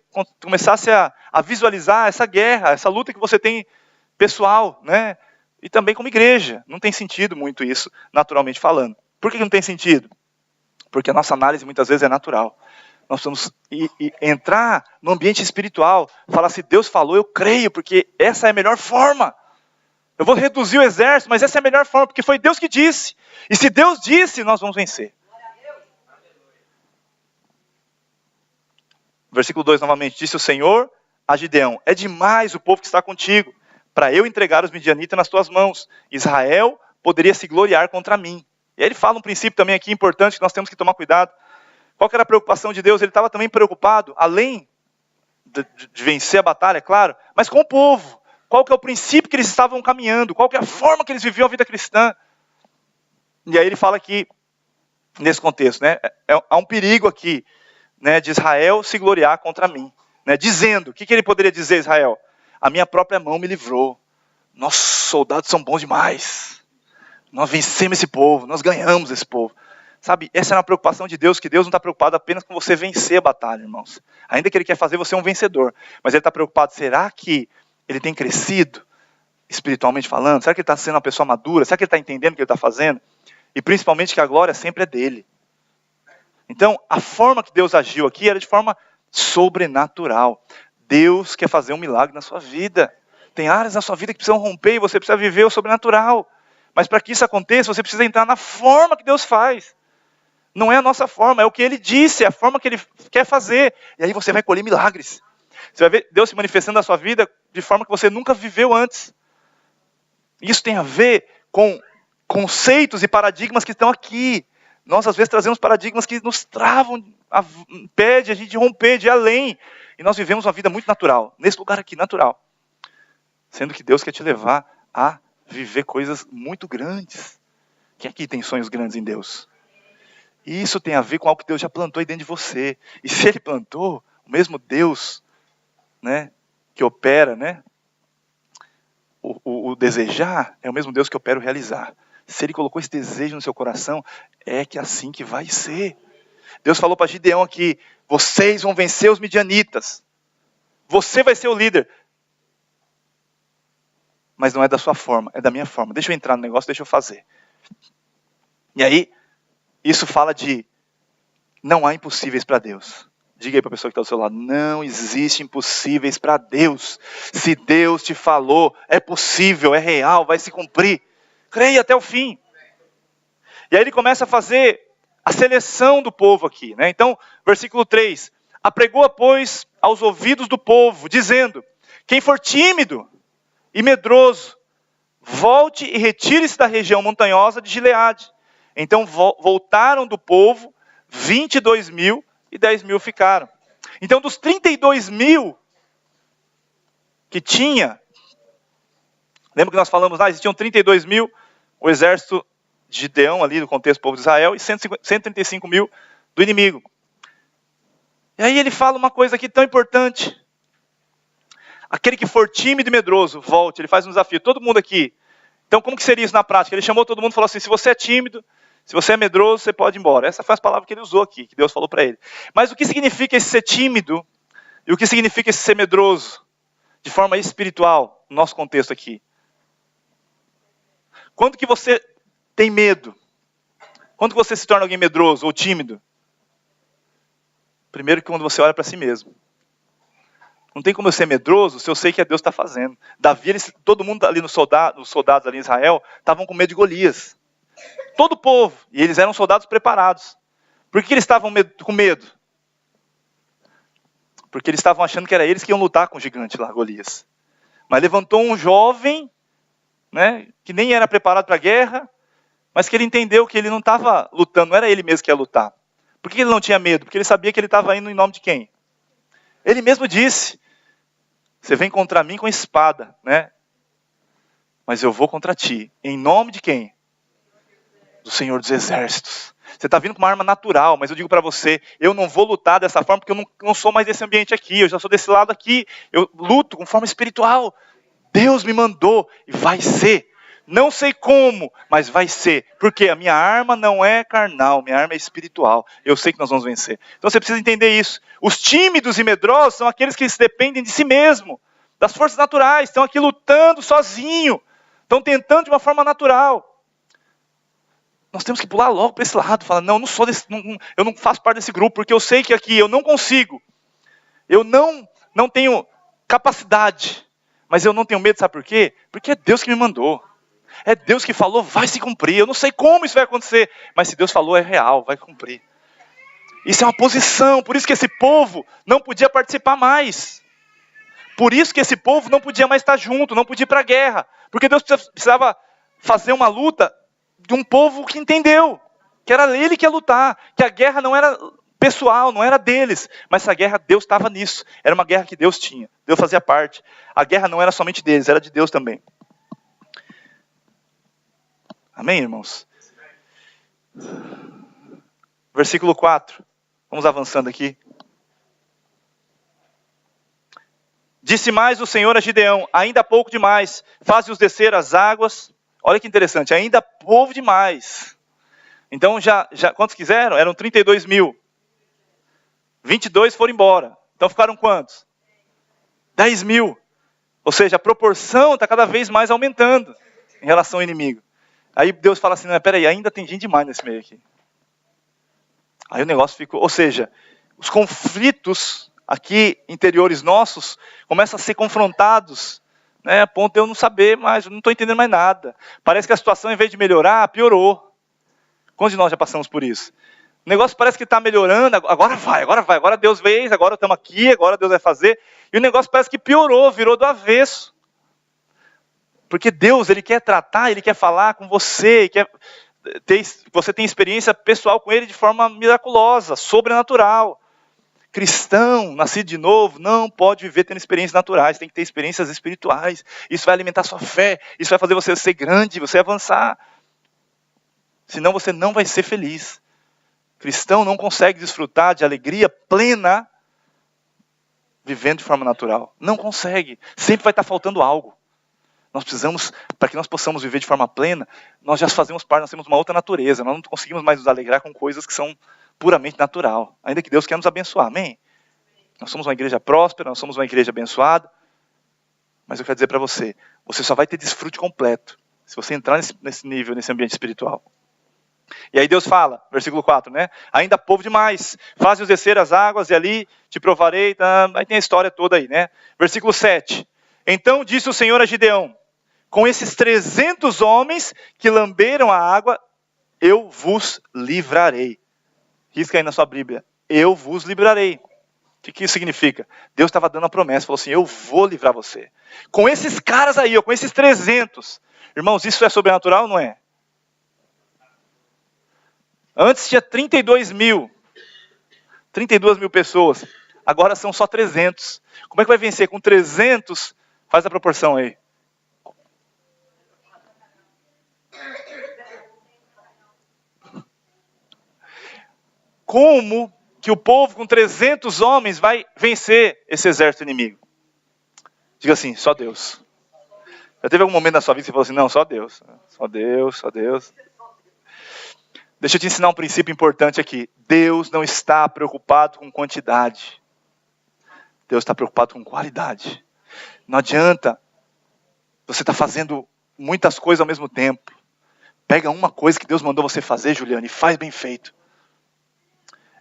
começasse a visualizar essa guerra, essa luta que você tem pessoal, né? E também como igreja. Não tem sentido muito isso, naturalmente falando. Por que não tem sentido? Porque a nossa análise muitas vezes é natural. Nós precisamos entrar no ambiente espiritual, falar se Deus falou, eu creio, porque essa é a melhor forma. Eu vou reduzir o exército, mas essa é a melhor forma, porque foi Deus que disse. E se Deus disse, nós vamos vencer. Versículo 2 novamente, disse o Senhor a Gideão, é demais o povo que está contigo, para eu entregar os midianitas nas tuas mãos. Israel poderia se gloriar contra mim. E aí ele fala um princípio também aqui importante que nós temos que tomar cuidado. Qual que era a preocupação de Deus? Ele estava também preocupado, além de vencer a batalha, é claro, mas com o povo. Qual que é o princípio que eles estavam caminhando? Qual que é a forma que eles viviam a vida cristã? E aí ele fala aqui, nesse contexto, né? Há um perigo aqui, né, de Israel se gloriar contra mim. Né, dizendo, o que ele poderia dizer, Israel? A minha própria mão me livrou. Nossos soldados são bons demais. Nós vencemos esse povo, nós ganhamos esse povo. Sabe, essa é uma preocupação de Deus, que Deus não está preocupado apenas com você vencer a batalha, irmãos. Ainda que Ele quer fazer você um vencedor. Mas Ele está preocupado, será que ele tem crescido, espiritualmente falando? Será que ele está sendo uma pessoa madura? Será que ele está entendendo o que ele está fazendo? E principalmente que a glória sempre é dele. Então, a forma que Deus agiu aqui era de forma sobrenatural. Deus quer fazer um milagre na sua vida. Tem áreas na sua vida que precisam romper e você precisa viver o sobrenatural. Mas para que isso aconteça, você precisa entrar na forma que Deus faz. Não é a nossa forma, é o que Ele disse, é a forma que Ele quer fazer. E aí você vai colher milagres. Você vai ver Deus se manifestando na sua vida de forma que você nunca viveu antes. Isso tem a ver com conceitos e paradigmas que estão aqui. Nós às vezes trazemos paradigmas que nos travam, impede a gente de romper, de ir além. E nós vivemos uma vida muito natural, nesse lugar aqui, natural. Sendo que Deus quer te levar a viver coisas muito grandes. Quem aqui tem sonhos grandes em Deus? E isso tem a ver com algo que Deus já plantou aí dentro de você. E se Ele plantou, o mesmo Deus, né, que opera, né, o desejar, é o mesmo Deus que opera o realizar. Se Ele colocou esse desejo no seu coração, é que assim que vai ser. Deus falou para Gideão aqui, vocês vão vencer os midianitas. Você vai ser o líder. Mas não é da sua forma, é da minha forma. Deixa eu entrar no negócio, deixa eu fazer. E aí, isso fala de não há impossíveis para Deus. Diga aí para a pessoa que está do seu lado, não existe impossíveis para Deus. Se Deus te falou, é possível, é real, vai se cumprir. Creia até o fim. E aí ele começa a fazer a seleção do povo aqui, né? Então, versículo 3. Apregou, pois, aos ouvidos do povo, dizendo, quem for tímido e medroso, volte e retire-se da região montanhosa de Gileade. Então voltaram do povo 22.000 e 10.000 ficaram. Então dos 32.000 que tinha, lembra que nós falamos lá, existiam 32.000, o exército de Gideão ali, do contexto do povo de Israel, e 135.000 do inimigo. E aí ele fala uma coisa aqui tão importante. Aquele que for tímido e medroso, volte. Ele faz um desafio. Todo mundo aqui. Então, como que seria isso na prática? Ele chamou todo mundo e falou assim, se você é tímido, se você é medroso, você pode ir embora. Essa foi as palavras que ele usou aqui, que Deus falou para ele. Mas o que significa esse ser tímido e o que significa esse ser medroso? De forma espiritual, no nosso contexto aqui. Quando que você tem medo? Quando que você se torna alguém medroso ou tímido? Primeiro que quando você olha para si mesmo. Não tem como eu ser medroso se eu sei que é Deus que está fazendo. Davi, todo mundo ali, os soldados ali em Israel, estavam com medo de Golias. Todo o povo. E eles eram soldados preparados. Por que eles estavam com medo? Porque eles estavam achando que era eles que iam lutar com o gigante lá, Golias. Mas levantou um jovem, né, que nem era preparado para a guerra, mas que ele entendeu que ele não estava lutando, não era ele mesmo que ia lutar. Por que ele não tinha medo? Porque ele sabia que ele estava indo em nome de quem? Ele mesmo disse, você vem contra mim com espada, né? Mas eu vou contra ti. Em nome de quem? Do Senhor dos Exércitos. Você está vindo com uma arma natural, mas eu digo para você, eu não vou lutar dessa forma, porque eu não sou mais desse ambiente aqui, eu já sou desse lado aqui. Eu luto com forma espiritual. Deus me mandou e vai ser. Não sei como, mas vai ser. Porque a minha arma não é carnal, minha arma é espiritual. Eu sei que nós vamos vencer. Então você precisa entender isso. Os tímidos e medrosos são aqueles que se dependem de si mesmo, das forças naturais, estão aqui lutando sozinho, estão tentando de uma forma natural. Nós temos que pular logo para esse lado, falar, não, eu não faço parte desse grupo, porque eu sei que aqui eu não consigo. Eu não tenho capacidade, mas eu não tenho medo, sabe por quê? Porque é Deus que me mandou. É Deus que falou, vai se cumprir. Eu não sei como isso vai acontecer, mas se Deus falou, é real, vai cumprir. Isso é uma posição, por isso que esse povo não podia participar mais. Por isso que esse povo não podia mais estar junto, não podia ir para a guerra. Porque Deus precisava fazer uma luta de um povo que entendeu, que era ele que ia lutar, que a guerra não era pessoal, não era deles, mas essa guerra, Deus estava nisso. Era uma guerra que Deus tinha, Deus fazia parte. A guerra não era somente deles, era de Deus também. Amém, irmãos? Versículo 4. Vamos avançando aqui. Disse mais o Senhor a Gideão, ainda pouco demais, faze-os descer as águas. Olha que interessante, ainda povo demais. Então já quantos quiseram? Eram 32.000. 22 foram embora. Então ficaram quantos? 10.000. Ou seja, a proporção está cada vez mais aumentando em relação ao inimigo. Aí Deus fala assim, não, peraí, ainda tem gente demais nesse meio aqui. Aí o negócio ficou, ou seja, os conflitos aqui interiores nossos começam a ser confrontados A ponto de eu não saber mais, eu não estou entendendo mais nada. Parece que a situação, em vez de melhorar, piorou. Quantos de nós já passamos por isso? O negócio parece que está melhorando, agora Deus fez, agora estamos aqui, agora Deus vai fazer. E o negócio parece que piorou, virou do avesso. Porque Deus, Ele quer tratar, Ele quer falar com você, você tem experiência pessoal com Ele de forma miraculosa, sobrenatural. Cristão, nascido de novo, não pode viver tendo experiências naturais, tem que ter experiências espirituais. Isso vai alimentar sua fé, isso vai fazer você ser grande, você avançar. Senão você não vai ser feliz. Cristão não consegue desfrutar de alegria plena vivendo de forma natural. Não consegue. Sempre vai estar faltando algo. Nós precisamos, para que nós possamos viver de forma plena, nós já fazemos parte, nós temos uma outra natureza. Nós não conseguimos mais nos alegrar com coisas que são puramente natural. Ainda que Deus quer nos abençoar. Amém? Nós somos uma igreja próspera, nós somos uma igreja abençoada. Mas eu quero dizer para você, você só vai ter desfrute completo se você entrar nesse nível, nesse ambiente espiritual. E aí Deus fala, versículo 4, né? Ainda povo demais, faze-os descer as águas e ali te provarei. Aí tem a história toda aí, né? Versículo 7. Então disse o Senhor a Gideão, com esses 300 homens que lamberam a água, eu vos livrarei. Risca aí na sua Bíblia, eu vos livrarei. O que isso significa? Deus estava dando a promessa, falou assim, eu vou livrar você. Com esses caras aí, com esses 300. Irmãos, isso é sobrenatural ou não é? Antes tinha 32 mil pessoas, agora são só 300. Como é que vai vencer? Com 300, faz a proporção aí. Como que o povo com 300 homens vai vencer esse exército inimigo? Diga assim, só Deus. Já teve algum momento na sua vida que você falou assim, não, só Deus. Só Deus, só Deus. Deixa eu te ensinar um princípio importante aqui. Deus não está preocupado com quantidade. Deus está preocupado com qualidade. Não adianta você estar fazendo muitas coisas ao mesmo tempo. Pega uma coisa que Deus mandou você fazer, Juliane, e faz bem feito.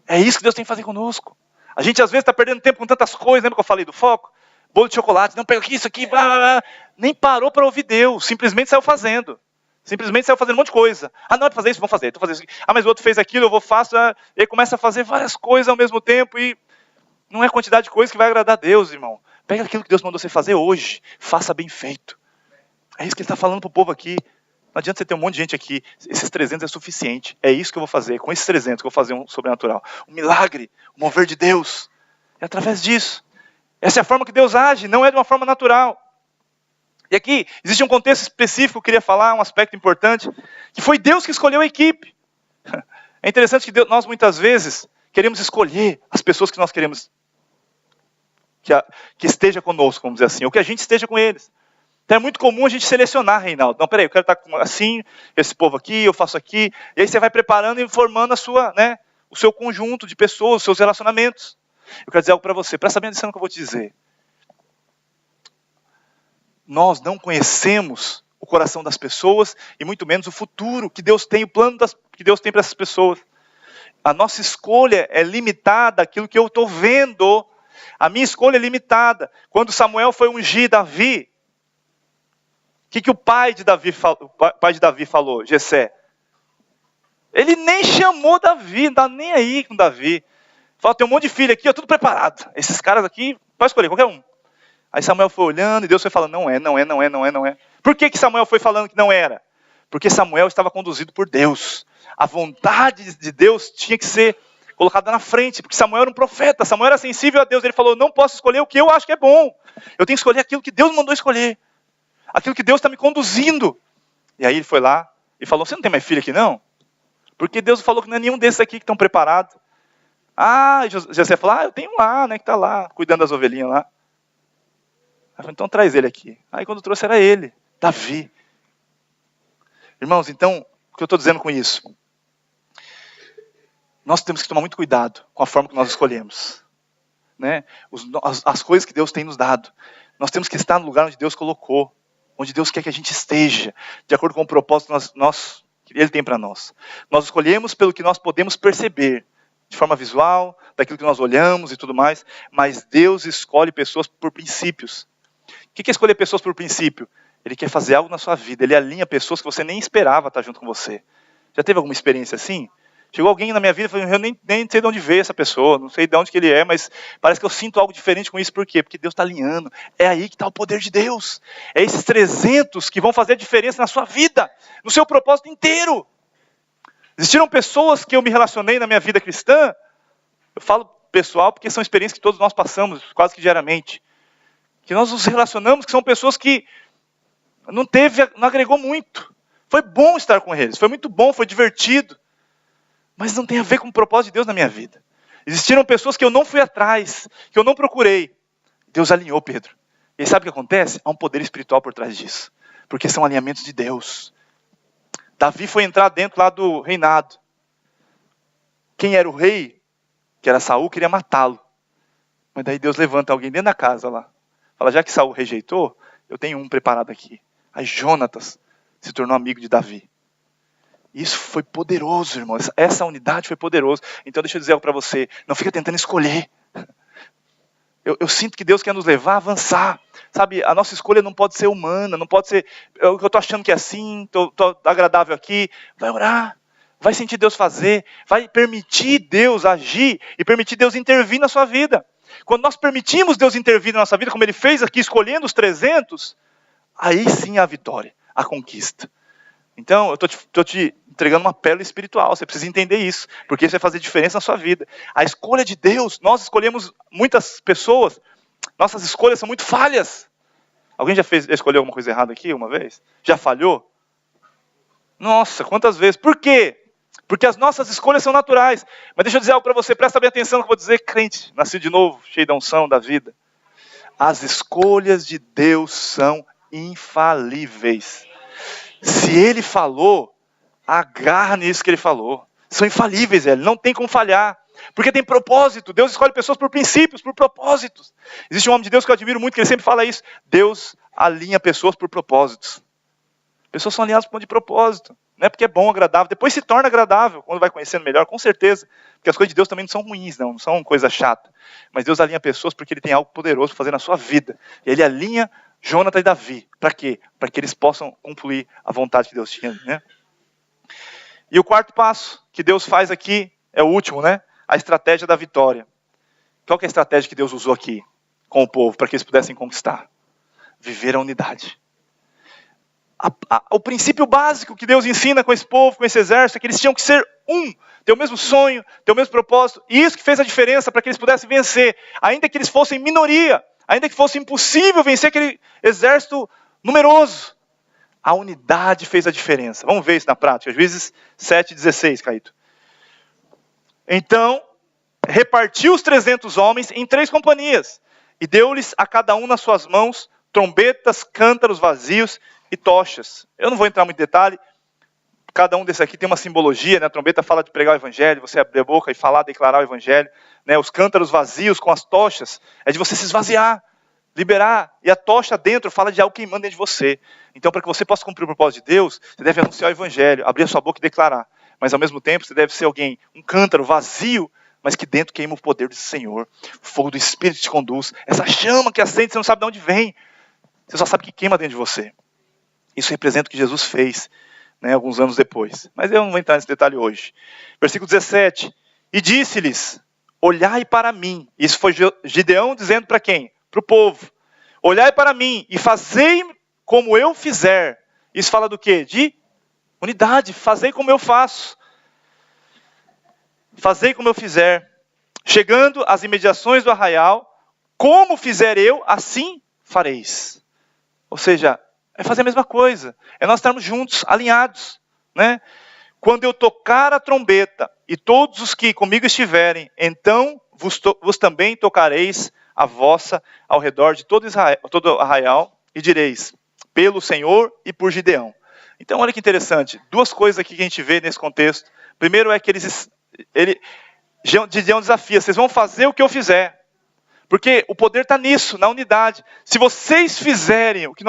É isso que Deus tem que fazer conosco. A gente às vezes está perdendo tempo com tantas coisas. Lembra que eu falei do foco? Bolo de chocolate, não pega isso aqui, blá, blá, blá. Nem parou para ouvir Deus, simplesmente saiu fazendo. Simplesmente saiu fazendo um monte de coisa. Ah, não é para fazer isso, vamos fazer. Estou fazendo isso aqui. Ah, mas o outro fez aquilo, eu vou faço. E aí começa a fazer várias coisas ao mesmo tempo e não é a quantidade de coisas que vai agradar a Deus, irmão. Pega aquilo que Deus mandou você fazer hoje, faça bem feito. É isso que Ele está falando para o povo aqui. Não adianta você ter um monte de gente aqui. Esses 300 é suficiente. É isso que eu vou fazer. Com esses 300 que eu vou fazer um sobrenatural. Um milagre, um mover de Deus. É através disso. Essa é a forma que Deus age, não é de uma forma natural. E aqui, existe um contexto específico que eu queria falar, um aspecto importante, que foi Deus que escolheu a equipe. É interessante que nós muitas vezes queremos escolher as pessoas que nós queremos que esteja conosco, vamos dizer assim, ou que a gente esteja com eles. Então é muito comum a gente selecionar, Reinaldo. Não, peraí, eu quero estar assim, esse povo aqui, eu faço aqui. E aí você vai preparando e formando o seu conjunto de pessoas, os seus relacionamentos. Eu quero dizer algo para você, presta bem atenção no que eu vou te dizer. Nós não conhecemos o coração das pessoas e muito menos o futuro que Deus tem, o plano que Deus tem para essas pessoas. A nossa escolha é limitada àquilo que eu estou vendo. A minha escolha é limitada. Quando Samuel foi ungir Davi, o que o pai de Davi falou, Jessé? Ele nem chamou Davi, não está nem aí com Davi. Falou, tem um monte de filho aqui, tudo preparado. Esses caras aqui, pode escolher, qualquer um. Aí Samuel foi olhando e Deus foi falando, não é. Por que Samuel foi falando que não era? Porque Samuel estava conduzido por Deus. A vontade de Deus tinha que ser colocada na frente, porque Samuel era um profeta, Samuel era sensível a Deus. Ele falou, não posso escolher o que eu acho que é bom. Eu tenho que escolher aquilo que Deus mandou escolher. Aquilo que Deus está me conduzindo. E aí ele foi lá e falou, você não tem mais filho aqui não? Porque Deus falou que não é nenhum desses aqui que estão preparados. Ah, Jessé falou, eu tenho lá, que está lá, cuidando das ovelhinhas lá. Falei, então traz ele aqui. Aí quando trouxe era ele, Davi. Irmãos, então, o que eu estou dizendo com isso? Nós temos que tomar muito cuidado com a forma que nós escolhemos. Né? As coisas que Deus tem nos dado. Nós temos que estar no lugar onde Deus colocou. Onde Deus quer que a gente esteja. De acordo com o propósito que Ele tem para nós. Nós escolhemos pelo que nós podemos perceber. De forma visual, daquilo que nós olhamos e tudo mais. Mas Deus escolhe pessoas por princípios. O que é escolher pessoas por princípio? Ele quer fazer algo na sua vida. Ele alinha pessoas que você nem esperava estar junto com você. Já teve alguma experiência assim? Chegou alguém na minha vida e falou, eu nem sei de onde veio essa pessoa, não sei de onde que ele é, mas parece que eu sinto algo diferente com isso. Por quê? Porque Deus está alinhando. É aí que está o poder de Deus. É esses 300 que vão fazer a diferença na sua vida, no seu propósito inteiro. Existiram pessoas que eu me relacionei na minha vida cristã, eu falo pessoal porque são experiências que todos nós passamos quase que diariamente, que nós nos relacionamos, que são pessoas que não agregou muito. Foi bom estar com eles, foi muito bom, foi divertido, mas não tem a ver com o propósito de Deus na minha vida. Existiram pessoas que eu não fui atrás, que eu não procurei. Deus alinhou Pedro. E sabe o que acontece? Há um poder espiritual por trás disso, porque são alinhamentos de Deus. Davi foi entrar dentro lá do reinado. Quem era o rei, que era Saul, queria matá-lo. Mas daí Deus levanta alguém dentro da casa lá. Fala, já que Saul rejeitou, eu tenho um preparado aqui. Aí Jonatas se tornou amigo de Davi. Isso foi poderoso, irmão. Essa unidade foi poderosa. Então deixa eu dizer algo para você. Não fica tentando escolher. Eu sinto que Deus quer nos levar a avançar. Sabe, a nossa escolha não pode ser humana. Não pode ser, eu estou achando que é assim, estou agradável aqui. Vai orar. Vai sentir Deus fazer. Vai permitir Deus agir e permitir Deus intervir na sua vida. Quando nós permitimos Deus intervir na nossa vida, como Ele fez aqui, escolhendo os 300, aí sim a vitória, a conquista. Então, eu estou te entregando uma pérola espiritual. Você precisa entender isso, porque isso vai fazer diferença na sua vida. A escolha de Deus, nós escolhemos muitas pessoas, nossas escolhas são muito falhas. Alguém já escolheu alguma coisa errada aqui uma vez? Já falhou? Nossa, quantas vezes? Por quê? Porque as nossas escolhas são naturais. Mas deixa eu dizer algo para você, presta bem atenção no que eu vou dizer, crente, nasci de novo, cheio da unção da vida. As escolhas de Deus são infalíveis. Se Ele falou, agarra nisso que Ele falou. São infalíveis, velho. Não tem como falhar. Porque tem propósito. Deus escolhe pessoas por princípios, por propósitos. Existe um homem de Deus que eu admiro muito, que ele sempre fala isso. Deus alinha pessoas por propósitos. Pessoas são alinhadas por um de propósito. Não é porque é bom, agradável. Depois se torna agradável, quando vai conhecendo melhor, com certeza. Porque as coisas de Deus também não são ruins, não são coisa chata. Mas Deus alinha pessoas porque Ele tem algo poderoso para fazer na sua vida. E Ele alinha Jonatas e Davi. Para quê? Para que eles possam cumprir a vontade que Deus tinha, né? E o quarto passo que Deus faz aqui, é o último, né? A estratégia da vitória. Qual que é a estratégia que Deus usou aqui com o povo, para que eles pudessem conquistar? Viver a unidade. O princípio básico que Deus ensina com esse povo, com esse exército, é que eles tinham que ser um, ter o mesmo sonho, ter o mesmo propósito. E isso que fez a diferença para que eles pudessem vencer, ainda que eles fossem minoria, ainda que fosse impossível vencer aquele exército numeroso. A unidade fez a diferença. Vamos ver isso na prática. Juízes 7:16, Caíto. Então, repartiu os 300 homens em 3 companhias, e deu-lhes a cada um nas suas mãos trombetas, cântaros vazios e tochas. Eu não vou entrar muito em detalhe. Cada um desses aqui tem uma simbologia, né? A trombeta fala de pregar o evangelho, você abrir a boca e falar, declarar o evangelho, né? Os cântaros vazios com as tochas é de você se esvaziar, liberar. E a tocha dentro fala de algo queimando dentro de você. Então, para que você possa cumprir o propósito de Deus, você deve anunciar o evangelho, abrir a sua boca e declarar. Mas ao mesmo tempo, você deve ser alguém, um cântaro vazio, mas que dentro queima o poder do Senhor. O fogo do Espírito te conduz. Essa chama que acende, você não sabe de onde vem. Você só sabe que queima dentro de você. Isso representa o que Jesus fez, né, alguns anos depois. Mas eu não vou entrar nesse detalhe hoje. Versículo 17. E disse-lhes, olhai para mim. Isso foi Gideão dizendo para quem? Para o povo. Olhai para mim e fazei como eu fizer. Isso fala do quê? De unidade. Fazei como eu faço. Fazei como eu fizer. Chegando às imediações do arraial, como fizer eu, assim fareis. Ou seja, é fazer a mesma coisa. É nós estarmos juntos, alinhados, né? Quando eu tocar a trombeta e todos os que comigo estiverem, então vos também tocareis a vossa ao redor de todo arraial e direis, pelo Senhor e por Gideão. Então olha que interessante, 2 coisas aqui que a gente vê nesse contexto. Primeiro é que Gideão desafia, vocês vão fazer o que eu fizer. Porque o poder está nisso, na unidade. Se vocês fizerem o que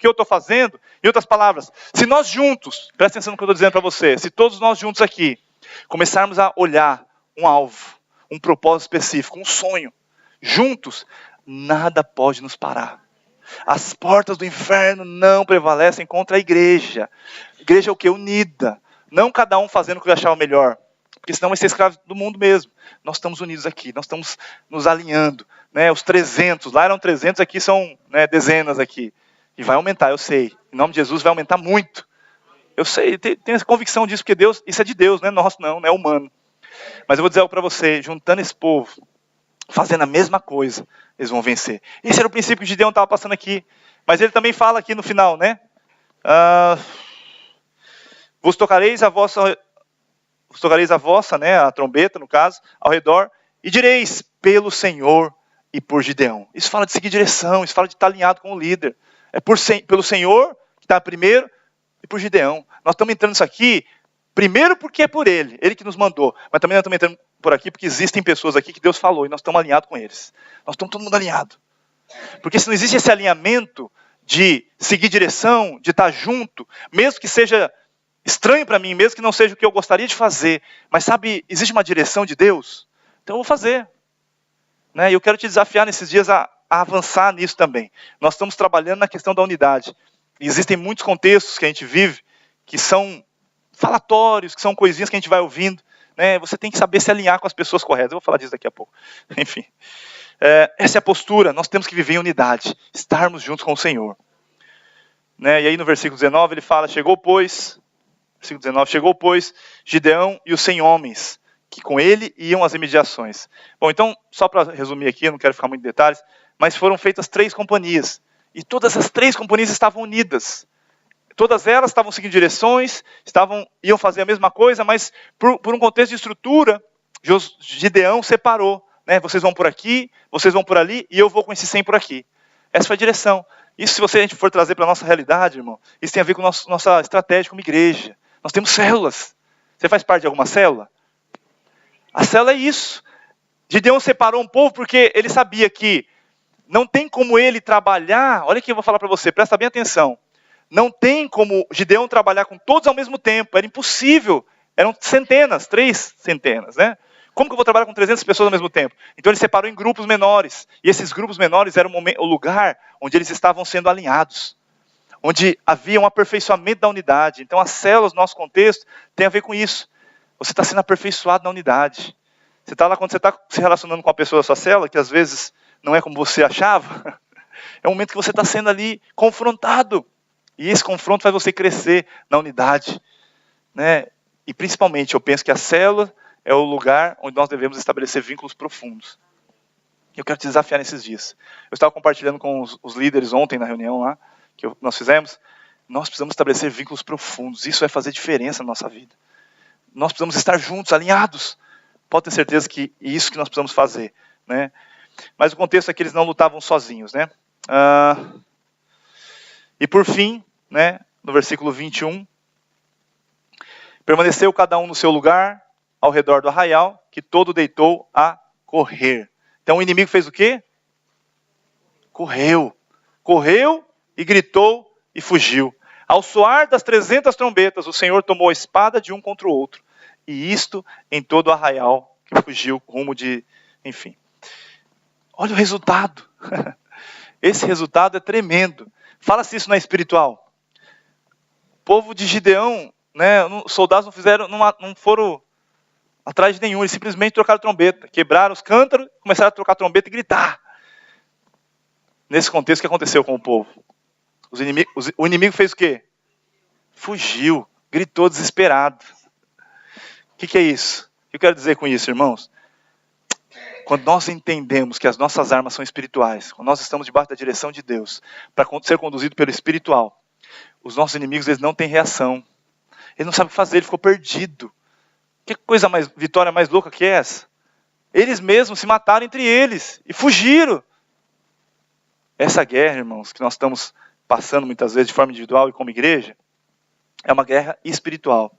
eu estou fazendo, em outras palavras, se nós juntos, presta atenção no que eu estou dizendo para você, se todos nós juntos aqui começarmos a olhar um alvo, um propósito específico, um sonho, juntos, nada pode nos parar. As portas do inferno não prevalecem contra a igreja. A igreja é o quê? Unida. Não cada um fazendo o que achar o melhor. Porque senão vai ser escravo do mundo mesmo. Nós estamos unidos aqui, nós estamos nos alinhando. Né? Os 300, lá eram 300, aqui são, né, dezenas aqui. E vai aumentar, eu sei. Em nome de Jesus vai aumentar muito. Eu sei, tenho essa convicção disso, porque Deus, isso é de Deus, não é nosso não é humano. Mas eu vou dizer algo para você, juntando esse povo, fazendo a mesma coisa, eles vão vencer. Esse era o princípio que Gideão estava passando aqui. Mas ele também fala aqui no final, né? Vos tocareis a vossa, né, a trombeta, no caso, ao redor, e direis, pelo Senhor e por Gideão. Isso fala de seguir direção, isso fala de estar alinhado com o líder. É pelo Senhor, que está primeiro, e por Gideão. Nós estamos entrando nisso aqui, primeiro porque é por Ele que nos mandou. Mas também nós estamos entrando por aqui porque existem pessoas aqui que Deus falou, e nós estamos alinhados com eles. Nós estamos todo mundo alinhado. Porque se não existe esse alinhamento de seguir direção, de estar junto, mesmo que seja estranho para mim, mesmo que não seja o que eu gostaria de fazer, mas sabe, existe uma direção de Deus, então eu vou fazer. Né? E eu quero te desafiar nesses dias a avançar nisso também. Nós estamos trabalhando na questão da unidade. E existem muitos contextos que a gente vive, que são falatórios, que são coisinhas que a gente vai ouvindo. Né? Você tem que saber se alinhar com as pessoas corretas. Eu vou falar disso daqui a pouco. Enfim, essa é a postura. Nós temos que viver em unidade, estarmos juntos com o Senhor. Né? E aí no versículo 19 ele fala, chegou pois, Gideão e os 100 homens, que com ele iam às imediações. Bom, então, só para resumir aqui, eu não quero ficar muito em detalhes, mas foram feitas 3 companhias. E todas as 3 companhias estavam unidas. Todas elas estavam seguindo direções, iam fazer a mesma coisa, mas por um contexto de estrutura, Gideão separou. Né? Vocês vão por aqui, vocês vão por ali, e eu vou com esses 100 por aqui. Essa foi a direção. Isso, se a gente for trazer para a nossa realidade, irmão, isso tem a ver com nossa estratégia como igreja. Nós temos células. Você faz parte de alguma célula? A célula é isso. Gideão separou um povo porque ele sabia que não tem como ele trabalhar. Olha o que eu vou falar para você, presta bem atenção. Não tem como Gideão trabalhar com todos ao mesmo tempo. Era impossível. Eram centenas, 3 centenas, né? Como que eu vou trabalhar com 300 pessoas ao mesmo tempo? Então ele separou em grupos menores. E esses grupos menores eram o lugar onde eles estavam sendo alinhados. Onde havia um aperfeiçoamento da unidade. Então as células, no nosso contexto, tem a ver com isso. Você está sendo aperfeiçoado na unidade. Você está lá quando você está se relacionando com a pessoa da sua célula, que às vezes não é como você achava. É um momento que você está sendo ali confrontado. E esse confronto faz você crescer na unidade. Né? E principalmente, eu penso que a célula é o lugar onde nós devemos estabelecer vínculos profundos. Eu quero te desafiar nesses dias. Eu estava compartilhando com os líderes ontem na reunião lá, que nós fizemos. Nós precisamos estabelecer vínculos profundos. Isso vai fazer diferença na nossa vida. Nós precisamos estar juntos, alinhados. Pode ter certeza que é isso que nós precisamos fazer. Né? Mas o contexto é que eles não lutavam sozinhos. Né? E por fim, né, no versículo 21, permaneceu cada um no seu lugar, ao redor do arraial, que todo deitou a correr. Então o inimigo fez o quê? Correu. Correu e gritou e fugiu. Ao soar das 300 trombetas, o Senhor tomou a espada de um contra o outro. E isto em todo o arraial que fugiu rumo de... Enfim. Olha o resultado. Esse resultado é tremendo. Fala-se isso na espiritual. O povo de Gideão, né, os soldados não foram atrás de nenhum. Eles simplesmente trocaram trombeta. Quebraram os cântaros, começaram a trocar trombeta e gritar. Nesse contexto, o que aconteceu com o povo? O inimigo fez o quê? Fugiu, gritou desesperado. O que é isso? O que eu quero dizer com isso, irmãos? Quando nós entendemos que as nossas armas são espirituais, quando nós estamos debaixo da direção de Deus, para ser conduzido pelo espiritual, os nossos inimigos, eles não têm reação. Ele não sabe o que fazer, ele ficou perdido. Que vitória mais louca que é essa? Eles mesmos se mataram entre eles e fugiram. Essa guerra, irmãos, que nós estamos passando muitas vezes de forma individual e como igreja, é uma guerra espiritual.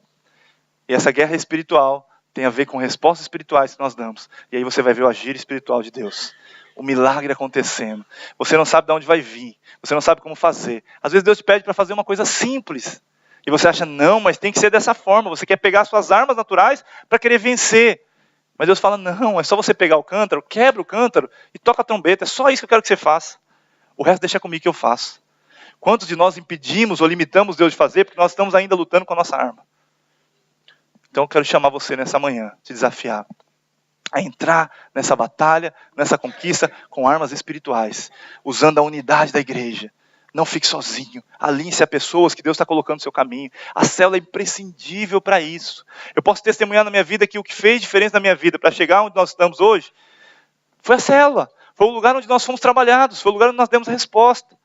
E essa guerra espiritual tem a ver com respostas espirituais que nós damos. E aí você vai ver o agir espiritual de Deus. O milagre acontecendo. Você não sabe de onde vai vir. Você não sabe como fazer. Às vezes Deus te pede para fazer uma coisa simples. E você acha, não, mas tem que ser dessa forma. Você quer pegar suas armas naturais para querer vencer. Mas Deus fala, não, é só você pegar o cântaro, quebra o cântaro e toca a trombeta. É só isso que eu quero que você faça. O resto deixa comigo que eu faço. Quantos de nós impedimos ou limitamos Deus de fazer porque nós estamos ainda lutando com a nossa arma? Então eu quero chamar você nessa manhã, te desafiar a entrar nessa batalha, nessa conquista com armas espirituais, usando a unidade da igreja. Não fique sozinho, alinhe-se a pessoas que Deus está colocando no seu caminho. A célula é imprescindível para isso. Eu posso testemunhar na minha vida que o que fez diferença na minha vida para chegar onde nós estamos hoje foi a célula, foi o lugar onde nós fomos trabalhados, foi o lugar onde nós demos a resposta.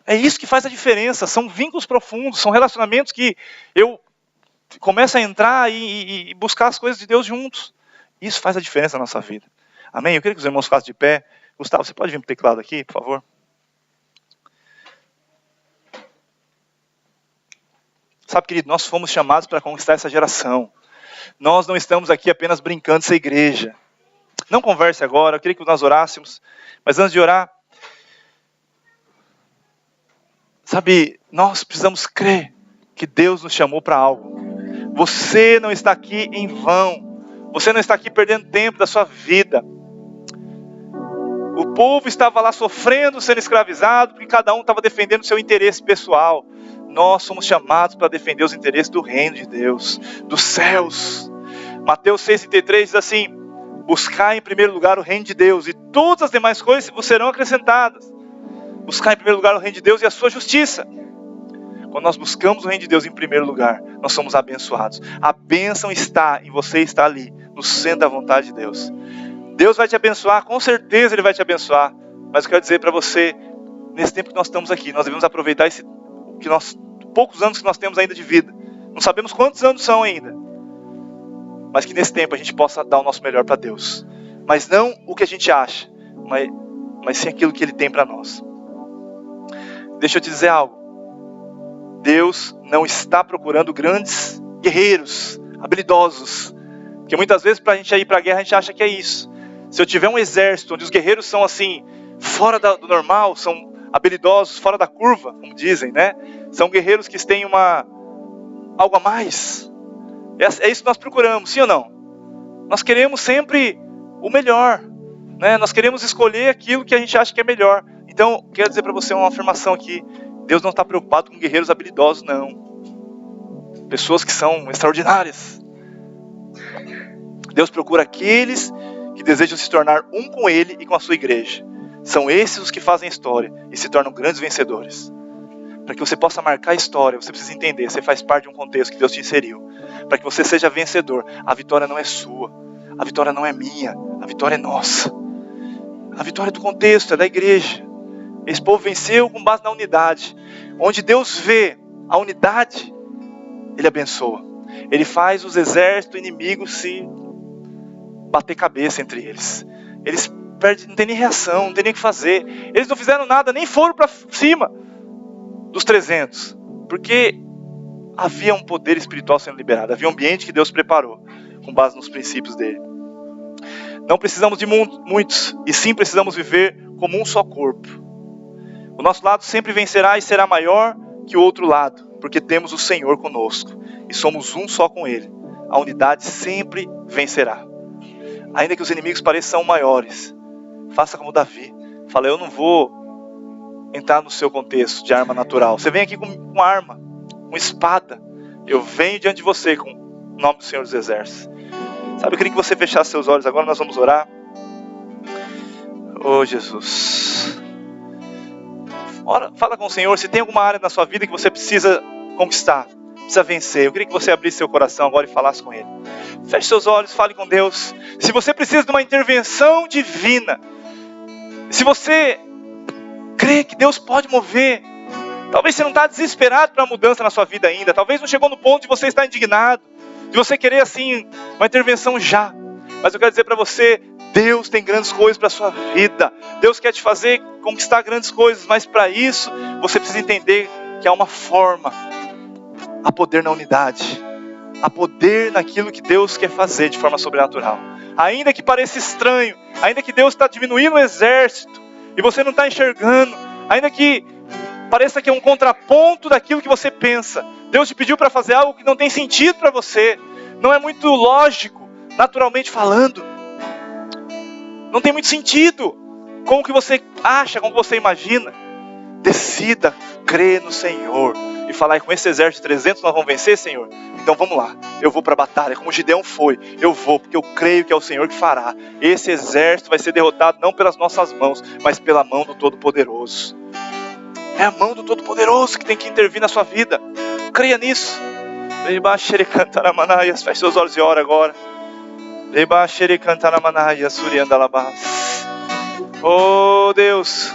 É isso que faz a diferença, são vínculos profundos, são relacionamentos que eu começo a entrar e buscar as coisas de Deus juntos. Isso faz a diferença na nossa vida. Amém? Eu queria que os irmãos ficassem de pé. Gustavo, você pode vir para o teclado aqui, por favor? Sabe, querido, nós fomos chamados para conquistar essa geração. Nós não estamos aqui apenas brincando de ser igreja. Não converse agora, eu queria que nós orássemos. Mas antes de orar, sabe, nós precisamos crer que Deus nos chamou para algo. Você não está aqui em vão. Você não está aqui perdendo tempo da sua vida. O povo estava lá sofrendo, sendo escravizado, porque cada um estava defendendo o seu interesse pessoal. Nós somos chamados para defender os interesses do reino de Deus, dos céus. Mateus 6,33 diz assim: buscar em primeiro lugar o reino de Deus, e todas as demais coisas vos serão acrescentadas. Buscar em primeiro lugar o reino de Deus e a sua justiça. Quando nós buscamos o reino de Deus em primeiro lugar, nós somos abençoados. A bênção está em você estar ali, no centro da vontade de Deus. Deus vai te abençoar, com certeza Ele vai te abençoar. Mas eu quero dizer para você, nesse tempo que nós estamos aqui, nós devemos aproveitar poucos anos que nós temos ainda de vida. Não sabemos quantos anos são ainda. Mas que nesse tempo a gente possa dar o nosso melhor para Deus. Mas não o que a gente acha, mas sim aquilo que Ele tem para nós. Deixa eu te dizer algo. Deus não está procurando grandes guerreiros, habilidosos. Porque muitas vezes para a gente ir para a guerra a gente acha que é isso. Se eu tiver um exército onde os guerreiros são assim, fora do normal, são habilidosos, fora da curva, como dizem, né? São guerreiros que têm algo a mais. É isso que nós procuramos, sim ou não? Nós queremos sempre o melhor, né? Nós queremos escolher aquilo que a gente acha que é melhor. Então, quero dizer para você uma afirmação aqui. Deus não está preocupado com guerreiros habilidosos, não. Pessoas que são extraordinárias. Deus procura aqueles que desejam se tornar um com Ele e com a sua igreja. São esses os que fazem história e se tornam grandes vencedores. Para que você possa marcar a história, você precisa entender, você faz parte de um contexto que Deus te inseriu. Para que você seja vencedor, a vitória não é sua, a vitória não é minha, a vitória é nossa. A vitória é do contexto, é da igreja. Esse povo venceu com base na unidade. Onde Deus vê a unidade, Ele abençoa. Ele faz os exércitos inimigos se bater cabeça entre eles. Eles perdem, não tem nem reação, não tem nem o que fazer. Eles não fizeram nada, nem foram para cima dos 300. Porque havia um poder espiritual sendo liberado. Havia um ambiente que Deus preparou, com base nos princípios dele. Não precisamos de muitos, e sim precisamos viver como um só corpo. O nosso lado sempre vencerá e será maior que o outro lado, porque temos o Senhor conosco e somos um só com Ele. A unidade sempre vencerá. Ainda que os inimigos pareçam maiores, faça como Davi. Fala, eu não vou entrar no seu contexto de arma natural. Você vem aqui com arma, com espada. Eu venho diante de você com o nome do Senhor dos Exércitos. Sabe, eu queria que você fechasse seus olhos. Agora nós vamos orar. Oh, Jesus. Ora, fala com o Senhor, se tem alguma área na sua vida que você precisa conquistar, precisa vencer. Eu queria que você abrisse seu coração agora e falasse com Ele. Feche seus olhos, fale com Deus. Se você precisa de uma intervenção divina, se você crê que Deus pode mover, talvez você não está desesperado para a mudança na sua vida ainda, talvez não chegou no ponto de você estar indignado, de você querer assim, uma intervenção já. Mas eu quero dizer para você, Deus tem grandes coisas para a sua vida. Deus quer te fazer conquistar grandes coisas, mas para isso você precisa entender que há uma forma. Há poder na unidade. Há poder naquilo que Deus quer fazer de forma sobrenatural. Ainda que pareça estranho, ainda que Deus está diminuindo o exército e você não está enxergando, ainda que pareça que é um contraponto daquilo que você pensa, Deus te pediu para fazer algo que não tem sentido para você, não é muito lógico, naturalmente falando. Não tem muito sentido. como que você acha, como você imagina. Decida crer no Senhor e falar: com esse exército de 300 nós vamos vencer, Senhor? Então vamos lá, eu vou para a batalha, como Gideão foi. Eu vou, porque eu creio que é o Senhor que fará. Esse exército vai ser derrotado não pelas nossas mãos, mas pela mão do Todo-Poderoso. É a mão do Todo-Poderoso que tem que intervir na sua vida. Creia nisso. Feche seus olhos e ora agora. Oh Deus,